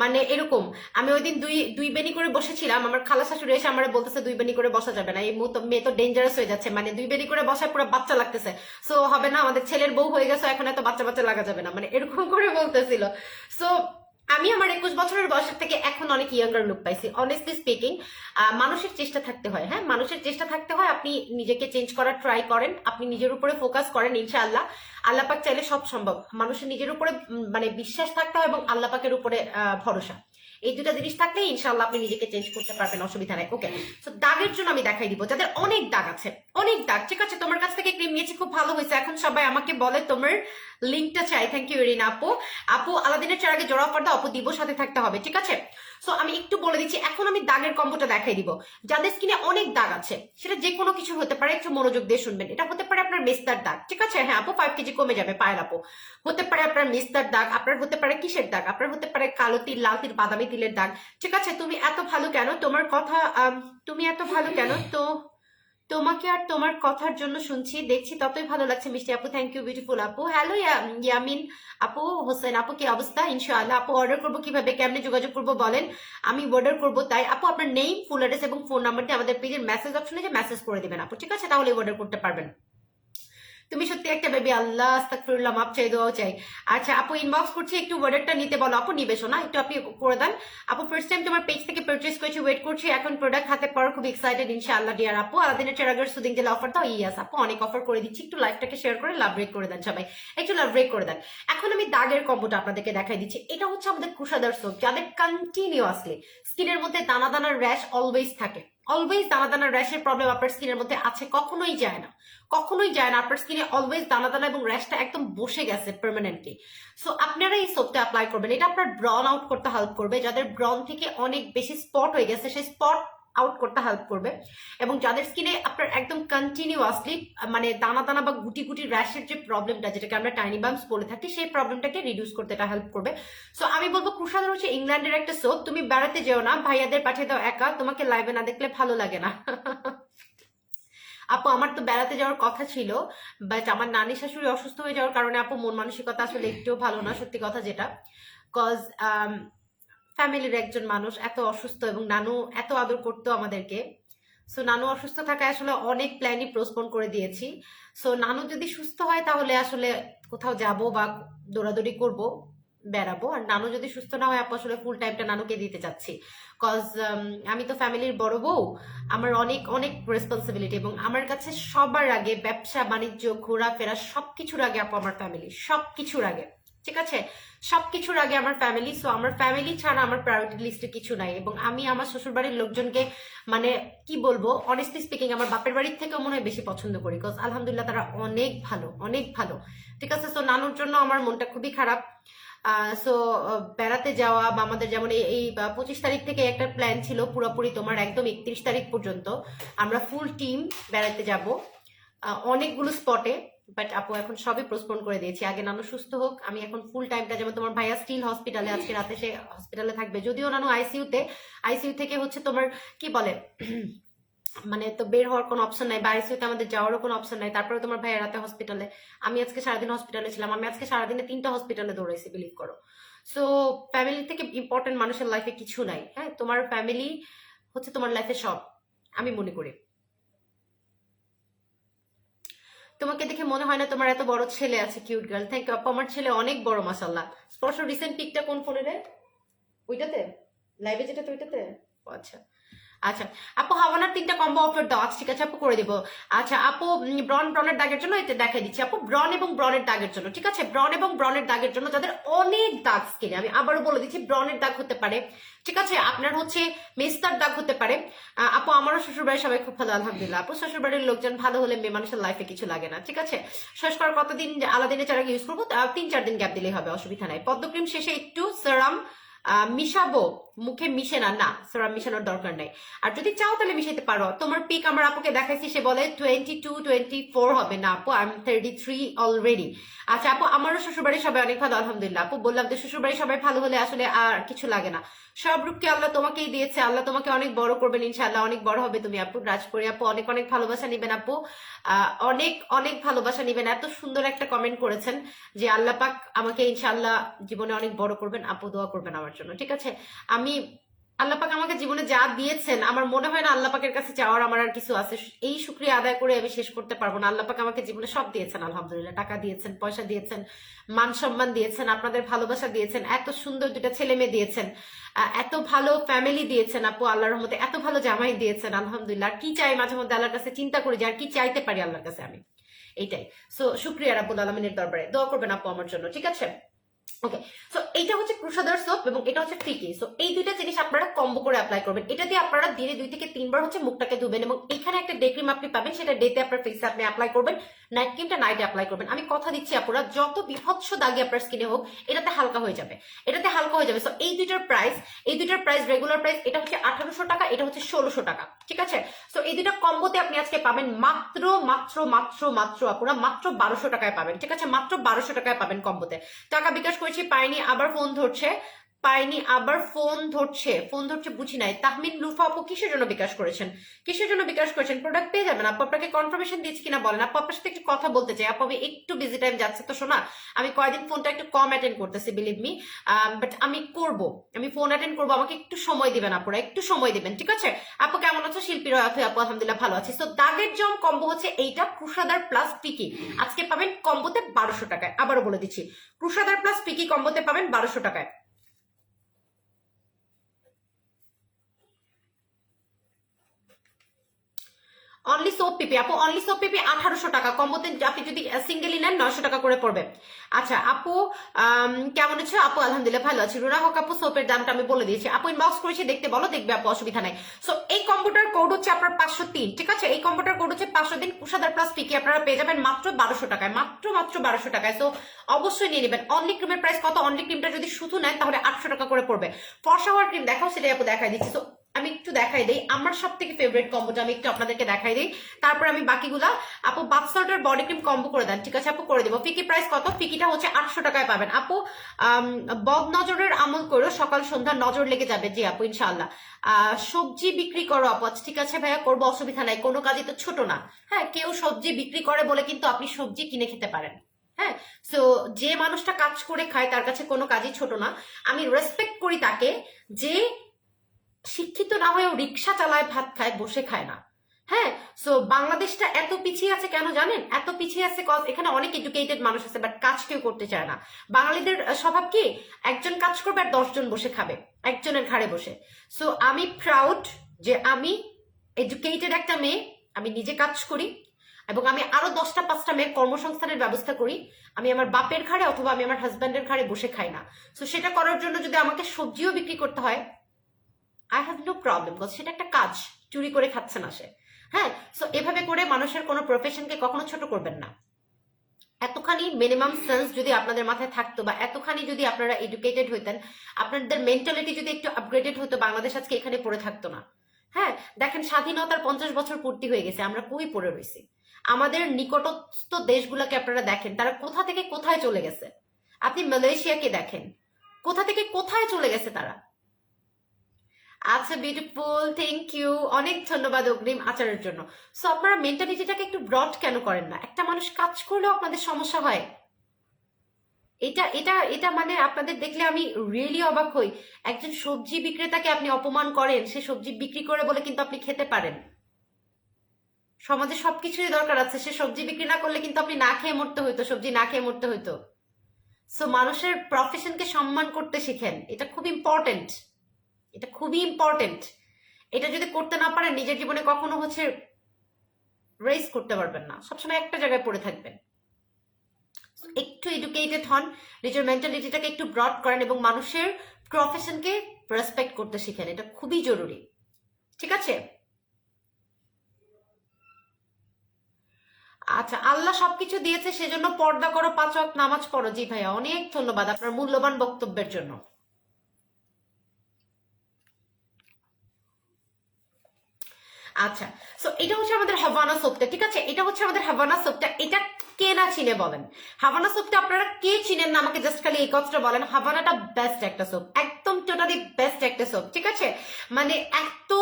মানে এরকম। আমি ওই দিন দুই বেনি করে বসেছিলাম, আমার খালা শাশুড়ি এসে আমার বলতেছে 2 বেনি করে বসা যাবে না, এই মেয়ে তো ডেঞ্জারাস হয়ে যাচ্ছে, মানে 2 বেনি করে বসায় পুরো বাচ্চা লাগতেছে, সো হবে না, আমাদের ছেলের বউ হয়ে গেছে, এখন এত বাচ্চা বাচ্চা লাগা যাবে না, মানে এরকম করে বলতেছিল। সো আমি আমার 21 বছরের বয়সের থেকে এখন অনেক ইয়াঙ্গার লুক পাইছি। অনেস্টলি স্পিকিং, মানুষের চেষ্টা থাকতে হয়, হ্যাঁ মানুষের চেষ্টা থাকতে হয়। আপনি নিজেকে চেঞ্জ করার ট্রাই করেন, আপনি নিজের উপরে ফোকাস করেন, ইনশাআল্লাহ আল্লাহ পাক চাইলে সব সম্ভব। মানুষের নিজের উপরে মানে বিশ্বাস থাকতে হয় এবং আল্লাহ পাকের উপরে ভরসা, এই দুটা জিনিস থাকলে ইনশাআল্লাহ আপনি নিজেকে চেঞ্জ করতে পারবেন, অসুবিধা নাই। ওকে, তো দাগের জন্য আমি দেখাই দিব যাদের অনেক দাগ আছে, অনেক দাগ। ঠিক আছে, তোমার কাছ থেকে ক্রিম নিয়েছি, খুব ভালো হয়েছে। এখন সবাই আমাকে বলে তোমার লিঙ্কটা চাই। থ্যাংক ইউ এরিনা আপু। আপু আলাদিনের চার আগে জোড়া অফার দাও আপু, দিব, সাথে থাকতে হবে, ঠিক আছে? সো আমি একটু বলে দিচ্ছি, এখন আমি দাগের কম্বোটা দেখাই দিব। যাদের স্কিনে অনেক দাগ আছে, সেটা যে কোনো কিছু হতে পারে, একটু মনোযোগ দিয়ে শুনবেন। এটা হতে পারে আপনার মেস্তার দাগ, ঠিক আছে? হ্যাঁ আপু 5 কেজি কমে যাবে পায়ের আপু। হতে পারে আপনার মেস্তার দাগ, আপনার হতে পারে কিসের দাগ, আপনার হতে পারে কালো তিল, লাল তিল, বাদামি তিলের দাগ, ঠিক আছে? তুমি এত ভালো কেন? তোমার কথা তুমি এত ভালো কেন? তো তোমাকে আর তোমার কথার জন্য শুনছি দেখছি ততই ভালো লাগছে মিষ্টি আপু। থ্যাংক ইউ বিউটিফুল আপু। হ্যালো ইয়ামিন আপু, হোসেন আপু, কি অবস্থা? ইনশাআল্লাহ আপু। অর্ডার করবো কিভাবে, কেমনে যোগাযোগ করবো বলেন? আমি অর্ডার করবো, তাই আপু আপনার নেম, ফুল অ্যাড্রেস এবং ফোন নাম্বারটি আমাদের পেজের মেসেজ অপশনে যে মেসেজ করে দিবেন আপু, ঠিক আছে? তাহলে অর্ডার করতে পারবেন। তুমি সত্যি একটা বেবি, আল্লাহ আস্তাগফিরুল্লাহ, মাপ চাই, দোয়াও চাই। আচ্ছা আপু ইনবক্স করছি, একটু ওয়েটটা নিতে বলো আপু, নিবে শোনা, একটু আপনি করে দেন আপু। ফার্স্ট টাইম তোমার পেজ থেকে পারচেজ করেছি, ওয়েট করছি, এখন প্রোডাক্ট হাতে পাওয়ার খুব এক্সাইটেড ইনশাআল্লাহ ডিয়ার আপু। আলাদিনের চেরাগের সুদিং জেলা অফার দাও, ইয়াস আপু অনেক অফার করে দিচ্ছি, একটু লাইভটাকে শেয়ার করে লাভ ব্রেক করে দেন সবাই, একটু লাভ ব্রেক করে দেন। এখন আমি দাগের কম্বোটা আপনাদেরকে দেখাই দিচ্ছি। এটা হচ্ছে আমাদের কুশাদার সোপ, যাদের কন্টিনিউয়াসলি স্কিনের মধ্যে দানা দানার র্যাশ অলওয়েজ থাকে, অলওয়েজ দানা দানার র্যাশের প্রবলেম আপনার স্কিনের মধ্যে আছে, কখনোই যায় না, কখনোই যায় না, আপনার স্কিনে অলওয়েজ দানা দানা এবং র্যাশটা একদম বসে গেছে পার্মানেন্টলি। সো আপনারা এই সোপটা অ্যাপ্লাই করবেন, এটা আপনার ব্রন আউট করতে হেল্প করবে, যাদের ব্রন থেকে অনেক বেশি স্পট হয়ে গেছে সেই স্পট আউট করতে হেল্প করবে, এবং যাদের স্কিনে আপনার একদম কন্টিনিউয়াসলি মানে দানা দানা বা গুটি গুটি র্যাশের যে প্রবলেমটা, যেটাকে আমরা টাইনি বাম্পস বলে থাকি, সেই প্রবলেমটাকে রিডিউস করতে এটা হেল্প করবে। সো আমি বলবো কুশাদার হচ্ছে ইংল্যান্ডের একটা সোপ, তুমি বেড়াতে যেও না, ভাইয়াদের পাঠিয়ে দাও একা, তোমাকে লাইভে না দেখলে ভালো লাগে না। আপু আমার তো বেড়াতে যাওয়ার কথা ছিল, বাট আমার নানি শাশুড়ি অসুস্থ হয়ে যাওয়ার কারণে আপু মন মানসিকতা আসলে একটু ভালো না, সত্যি কথা যেটা। কজ ফ্যামিলির একজন মানুষ এত অসুস্থ এবং নানু এত আদর করতো আমাদেরকে, সো নানু অসুস্থ থাকায় আসলে অনেক প্ল্যানই পোস্টপোন করে দিয়েছি। সো নানু যদি সুস্থ হয় তাহলে আসলে কোথাও যাব বা দৌড়াদৌড়ি করব, বেড়াবো। আর নানু যদি সুস্থ না হয় আপু আসলে ফুল টাইমটা নানুকে দিতে চাচ্ছি, কজ আমি তো ফ্যামিলির বড় বউ, আমার অনেক অনেক রেসপন্সিবিলিটি, এবং আমার কাছে সবার আগে ব্যবসা বাণিজ্য ঘোরাফেরা সবকিছুর আগে আপু আমার ফ্যামিলি, সবকিছুর আগে, ঠিক আছে, সবকিছুর আগে আমার ফ্যামিলি। সো আমার ফ্যামিলি ছাড়া আমার প্রায়োরিটি লিস্টে কিছু নাই, এবং আমি আমার শ্বশুর বাড়ির লোকজনকে মানে কি বলবো, অনেস্টলি স্পিকিং আমার বাপের বাড়ির থেকেও মনে হয় বেশি পছন্দ করি, বিকজ আলহামদুলিল্লাহ তারা অনেক ভালো, অনেক ভালো, ঠিক আছে। সো নানুর জন্য আমার মনটা খুবই খারাপ। সো বেড়াতে যাওয়া বা আমাদের যেমন এই 25 তারিখ থেকে একটা প্ল্যান ছিল পুরোপুরি তোমার একদম 31 তারিখ পর্যন্ত আমরা ফুল টিম বেড়াতে যাব অনেকগুলো স্পটে, বাট আপু এখন সবই পোস্টপোন করে দিয়েছি, আগে নানু সুস্থ হোক। আমি এখন ফুল টাইমটা, যেমন তোমার ভাইয়া স্টিল হসপিটালে, আজকে রাতে সে হসপিটালে থাকবে, যদিও নানু আইসিইউ থেকে হচ্ছে তোমার কি বলে মানে তো বের হওয়ার কোনো অপশন নাই, বা আইসিইউতে আমাদের যাওয়ারও কোনো অপশন নাই, তারপরে তোমার ভাইয়া রাতে হসপিটালে, আমি আজকে সারাদিন হসপিটালে ছিলাম, আমি আজকে সারাদিনে 3টা হসপিটালে দৌড়াইছি, বিলিভ করো। সো ফ্যামিলি থেকে ইম্পর্টেন্ট মানুষের লাইফে কিছু নাই, হ্যাঁ তোমার ফ্যামিলি হচ্ছে তোমার লাইফে সব, আমি মনে করি। তোমাকে দেখে মনে হয় না তোমার এত বড় ছেলে আছে, কিউট গার্ল, থ্যাংক ইউ আপু, আমার ছেলে অনেক বড় মাশাআল্লাহ। স্পর্শ রিসেন্ট পিকটা কোন ফোনে রে, ওইটাতে লাইভে যেটা, তো ওইটাতে, ও আচ্ছা আচ্ছা আপু হাওয়ানার 3টা কম্বো অফার দাও, আচ্ছা ঠিক আছে আপু করে দিব। আচ্ছা আপু ব্রনের দাগের জন্য এটা দেখাই দিচ্ছি আপু, ব্রন এবং ব্রনের দাগের জন্য, ঠিক আছে, ব্রন এবং ব্রনের দাগের জন্য যাদের অনেক দাগ স্কিনে, আমি আবারও বলে দিচ্ছি ব্রনের দাগ হতে পারে, ঠিক আছে, আপনার হচ্ছে মেস্তার দাগ হতে পারে। আপু আমারও শ্বশুরবাড়ির সবাই খুব ভালো আলহামদুলিল্লাহ আপু, শ্বশুরবাড়ির লোকজন ভালো হলে মেয়ে মানুষের লাইফে কিছু লাগে না, ঠিক আছে। শেষ করার কতদিন আলাদিনের চারা ইউজ করবো, 3-4 দিন গ্যাপ দিলেই হবে, অসুবিধা নাই। পদ্মক্রিম শেষে একটু সেরাম মিশাবো, মুখে মিশে না, না সেরাম মিশানোর দরকার নাই, আর যদি চাও তাহলে মিশাইতে পারো। তোমার পিক আমার আপুকে দেখাইছি, সে বলে 22-24 হবে, না আপু আই এম 33 অলরেডি। আচ্ছা আপু আমারও শ্বশুরবাড়ির সবাই অনেক ভালো আলহামদুলিল্লাহ আপু, বললাম যে শ্বশুরবাড়ির সবাই ভালো হলে আসলে আর কিছু লাগে না, সব রূপকে আল্লাহ তোমাকেই দিয়েছে, আল্লাহ তোমাকে অনেক বড় করবেন ইনশাআল্লাহ, অনেক বড় হবে তুমি আপু। রাজপুরি আপু অনেক অনেক ভালোবাসা নিবেন আপু, অনেক অনেক ভালোবাসা নিবেন, এত সুন্দর একটা কমেন্ট করেছেন যে আল্লাহ পাক আমাকে ইনশাআল্লাহ জীবনে অনেক বড় করবেন, আপু দোয়া করবেন আমার জন্য, ঠিক আছে। আমি আল্লাহ পাক আমাকে জীবনে যা দিয়েছেন আমার মনে হয় না আল্লাহ পাকের কাছে চাওয়ার আমার আর কিছু আছে, এই শুকরিয়া আদায় করে আমি শেষ করতে পারবো না। আল্লাহ পাক আমাকে জীবনে সব দিয়েছেন আলহামদুলিল্লাহ, টাকা দিয়েছেন, পয়সা দিয়েছেন, মান সম্মান দিয়েছেন, আপনাদের ভালোবাসা দিয়েছেন, এত সুন্দর 2টা ছেলে মেয়ে দিয়েছেন, এত ভালো ফ্যামিলি দিয়েছেন আপু, আল্লাহর রহমতে এত ভালো জামাই দিয়েছেন আলহামদুলিল্লাহ। আর কি চাই মাঝে মধ্যে আল্লাহর কাছে চিন্তা করি যে আর কি চাইতে পারি আল্লাহর কাছে আমি, এইটাই। সো শুক্রিয়া রাব্বুল আলামিনের দরবারে দোয়া করবেন আপু আমার জন্য, ঠিক আছে। ওকে, সো এইটা হচ্ছে ক্রুসাদার সোপ এবং এটা হচ্ছে ফিকি। সো এই 2টা জিনিস আপনারা কম্বো করে অ্যাপ্লাই করবেন, এটা দিয়ে আপনারা দিনে 2 থেকে 3 বার হচ্ছে মুখটাকে ধুবেন, এবং এখানে একটা ডে ক্রিম আপনি পাবেন, সেটা ডেতে আপনার ফেসে আপনি অ্যাপ্লাই করবেন, নাইট ক্রিমটা নাইটে অ্যাপ্লাই করবেন। আমি কথা দিচ্ছি আপনারা যত বিভৎস দাগি আপনার স্কিনে হোক এটাতে হালকা হয়ে যাবে, এটাতে হালকা হয়ে যাবে। সো এই 2টার প্রাইস রেগুলার প্রাইস, এটা হচ্ছে 1800 টাকা, এটা হচ্ছে 1600 টাকা, ঠিক আছে। সো এই 2টা কম্বোতে আপনি আজকে পাবেন মাত্র মাত্র মাত্র মাত্র আপনারা মাত্র 1200 টাকায় পাবেন, ঠিক আছে, মাত্র 1200 টাকায় পাবেন কম্বোতে। টাকা বিকাশ করেছি পাইনি, আবার ফোন ধরছে, পাইনি, আবার ফোন ধরছে বুঝি নাই। তাহমিন লুফা আপু কিসের জন্য বিকাশ করেছেন, প্রোডাক্ট পেয়ে যাবেন আপু। আপনাকে কনফার্মেশন দিচ্ছি কিনা বলেন আপু, আপনার সাথে একটু কথা বলতে চাই আপু। আমি একটু বিজি টাইম যাচ্ছে তো শোনা, আমি কয়েকদিন ফোনটা একটু কম অ্যাটেন্ড করতেছি বিলিভ মি, বাট আমি ফোন অ্যাটেন্ড করবো, আমাকে একটু সময় দিবেন আপুরা, একটু সময় দিবেন, ঠিক আছে? আপু কেমন আছো? শিল্পী রয় আপু আলহামদুলিল্লাহ ভালো আছি। তো দাগের জম কম্বো হচ্ছে এইটা, ক্রুশাদার প্লাস পিকি, আজকে পাবেন কম্বোতে 1200 টাকায়। আবারও বলে দিচ্ছি, ক্রুশাদার প্লাস পিকি কম্বোতে পাবেন 1200 টাকায়। অনলি সোপ পিপি আপু, অনলি সোপ পিপি 1800 টাকা কম্বোতে, আপনি যদি সিঙ্গেলি নেন 900 টাকা করে পড়বে। আচ্ছা আপু কেমন আছো? আপু আলহামদুলিল্লাহ ভালো আছি। রুনা হক আপু সোপের দামটা আমি বলে দিয়েছি আপু, ইনবক্স করেছি দেখতে বলো, দেখবে আপু অসুবিধা নাই। সো এই কম্বোটার কোড হচ্ছে আপনার 503, ঠিক আছে? এই কম্বোটার কোড হচ্ছে 503, কুশাদার প্লাস পিকি আপনারা পেয়ে যাবেন মাত্র 1200 টাকায়, মাত্র 1200 টাকায়। সো অবশ্যই নিয়ে নেবেন। অনলি ক্রিমের প্রাইস কত? অনলি ক্রিমটা যদি শুধু নেন তাহলে 800 টাকা করে পড়বে। ফর্সা হওয়ার ক্রিম দেখাও, সেটাই আপু দেখাই দিচ্ছি। তো আমি একটু দেখাই দিই আমার সব থেকে ফেভারিট কম্বোটা, আমি একটু আপনাদেরকে দেখাই দিই, তারপর আমি বাকিগুলা। আপু বাথসল্টের বডি ক্রিম কম্বো করে দেন, ঠিক আছে আপু? করে দেবো। ফিকি প্রাইস কত? ফিকিটা হচ্ছে 800 টাকায় পাবেন আপু। বদ নজরের আমল করো, সকাল সন্ধ্যা নজর লেগে যাবে। জি আপু ইনশাআল্লাহ। সবজি বিক্রি করো আপু, আচ্ছা ঠিক আছে ভাইয়া করবো, অসুবিধা নাই, কোনো কাজই তো ছোট না। হ্যাঁ, কেউ সবজি বিক্রি করে বলে কিন্তু আপনি সবজি কিনে খেতে পারেন। হ্যাঁ, সো যে মানুষটা কাজ করে খায় তার কাছে কোনো কাজই ছোট না। আমি রেসপেক্ট করি তাকে যে শিক্ষিত না হয়েও রিক্সা চালায়, ভাত খায়, বসে খায় না। হ্যাঁ, সো বাংলাদেশটা এত পিছিয়ে আছে কেন জানেন? এত পিছিয়ে আছে কজ এখানে অনেক এডুকেটেড মানুষ আছে বাট কাজ কেউ করতে চায় না। বাঙালিদের স্বভাব কি, একজন কাজ করবে আর 10 জন বসে খাবে একজনের ঘাড়ে বসে। সো আমি প্রাউড যে আমি এডুকেটেড একটা মেয়ে, আমি নিজে কাজ করি এবং আমি আরো 10টা 5টা মেয়ের কর্মসংস্থানের ব্যবস্থা করি। আমি আমার বাপের ঘাড়ে অথবা আমি আমার হাজব্যান্ডের ঘাড়ে বসে খাই না। সো সেটা করার জন্য যদি আমাকে সবজিও বিক্রি করতে হয়, I have no problem, because সেটা একটা কাজ, চুরি করে খাচ্ছে না সে। হ্যাঁ, সো এভাবে করে মানুষের কোনো প্রফেশনকে কখনো ছোট করবেন না। এতখানি মিনিমাম সেন্স যদি আপনাদের মাথায় থাকতো, বা এতখানি যদি আপনারা এডুকেটেড হইতেন, আপনাদের মেন্টালিটি যদি একটু আপগ্রেডেড হতো, বাংলাদেশ আজকে এখানে পড়ে থাকতো না। হ্যাঁ, দেখেন স্বাধীনতার 50 বছর পূর্তি হয়ে গেছে, আমরা কই পড়ে রয়েছি? আমাদের নিকটস্থ দেশগুলোকে আপনারা দেখেন, তারা কোথা থেকে কোথায় চলে গেছে। আপনি মালয়েশিয়াকে দেখেন, কোথা থেকে কোথায় চলে গেছে তারা। আচ্ছা বিউটিফুল, থ্যাংক ইউ, অনেক ধন্যবাদ অগ্রিম আচারের জন্য। সো আপনারা মেন্টালিটিটাকে একটু ব্রড কেন করেন না? একটা মানুষ কাজ করলেও আপনাদের সমস্যা হয়। এটা এটা এটা মানে আপনাদের দেখলে আমি রিয়েলি অবাক হই। একজন সবজি বিক্রেতাকে আপনি অপমান করেন, সে সবজি বিক্রি করে বলে কিন্তু আপনি খেতে পারেন। সমাজে সবকিছুরই দরকার আছে, সে সবজি বিক্রি না করলে কিন্তু আপনি না খেয়ে মরতে হইতো, সবজি না খেয়ে মরতে হইতো। সো মানুষের প্রফেশনকে সম্মান করতে শিখেন, এটা খুব ইম্পর্টেন্ট, এটা খুবই ইম্পর্টেন্ট। এটা যদি করতে না পারেন নিজের জীবনে কখনো হচ্ছে রেস করতে পারবেন না, সবসময় একটা জায়গায় পড়ে থাকবেন। একটু এডুকেটেড হন, নিজের মেন্টালিটিটাকে একটু ব্রড করেন এবং মানুষের প্রফেশনকে রেসপেক্ট করতে শিখেন, এটা খুবই জরুরি, ঠিক আছে? আচ্ছা, আল্লাহ সবকিছু দিয়েছে সেজন্য পর্দা করো, 5 ওয়াক্ত নামাজ পড়ো। জি ভাইয়া, অনেক ধন্যবাদ আপনার মূল্যবান বক্তব্যের জন্য। আচ্ছা, সো এটা হচ্ছে আমাদের হাভানা সোপটা, ঠিক আছে? এটা হচ্ছে আমাদের হাভানা সোপটা। এটা কে না চিনে বলেন? হাভানা সোপটা আপনারা কে চিনেন না আমাকে জাস্ট খালি এই কথাটা বলেন। হাভানাটা বেস্ট একটা সোপ, একদম টোটালি বেস্ট একটা সোপ, ঠিক আছে? মানে এত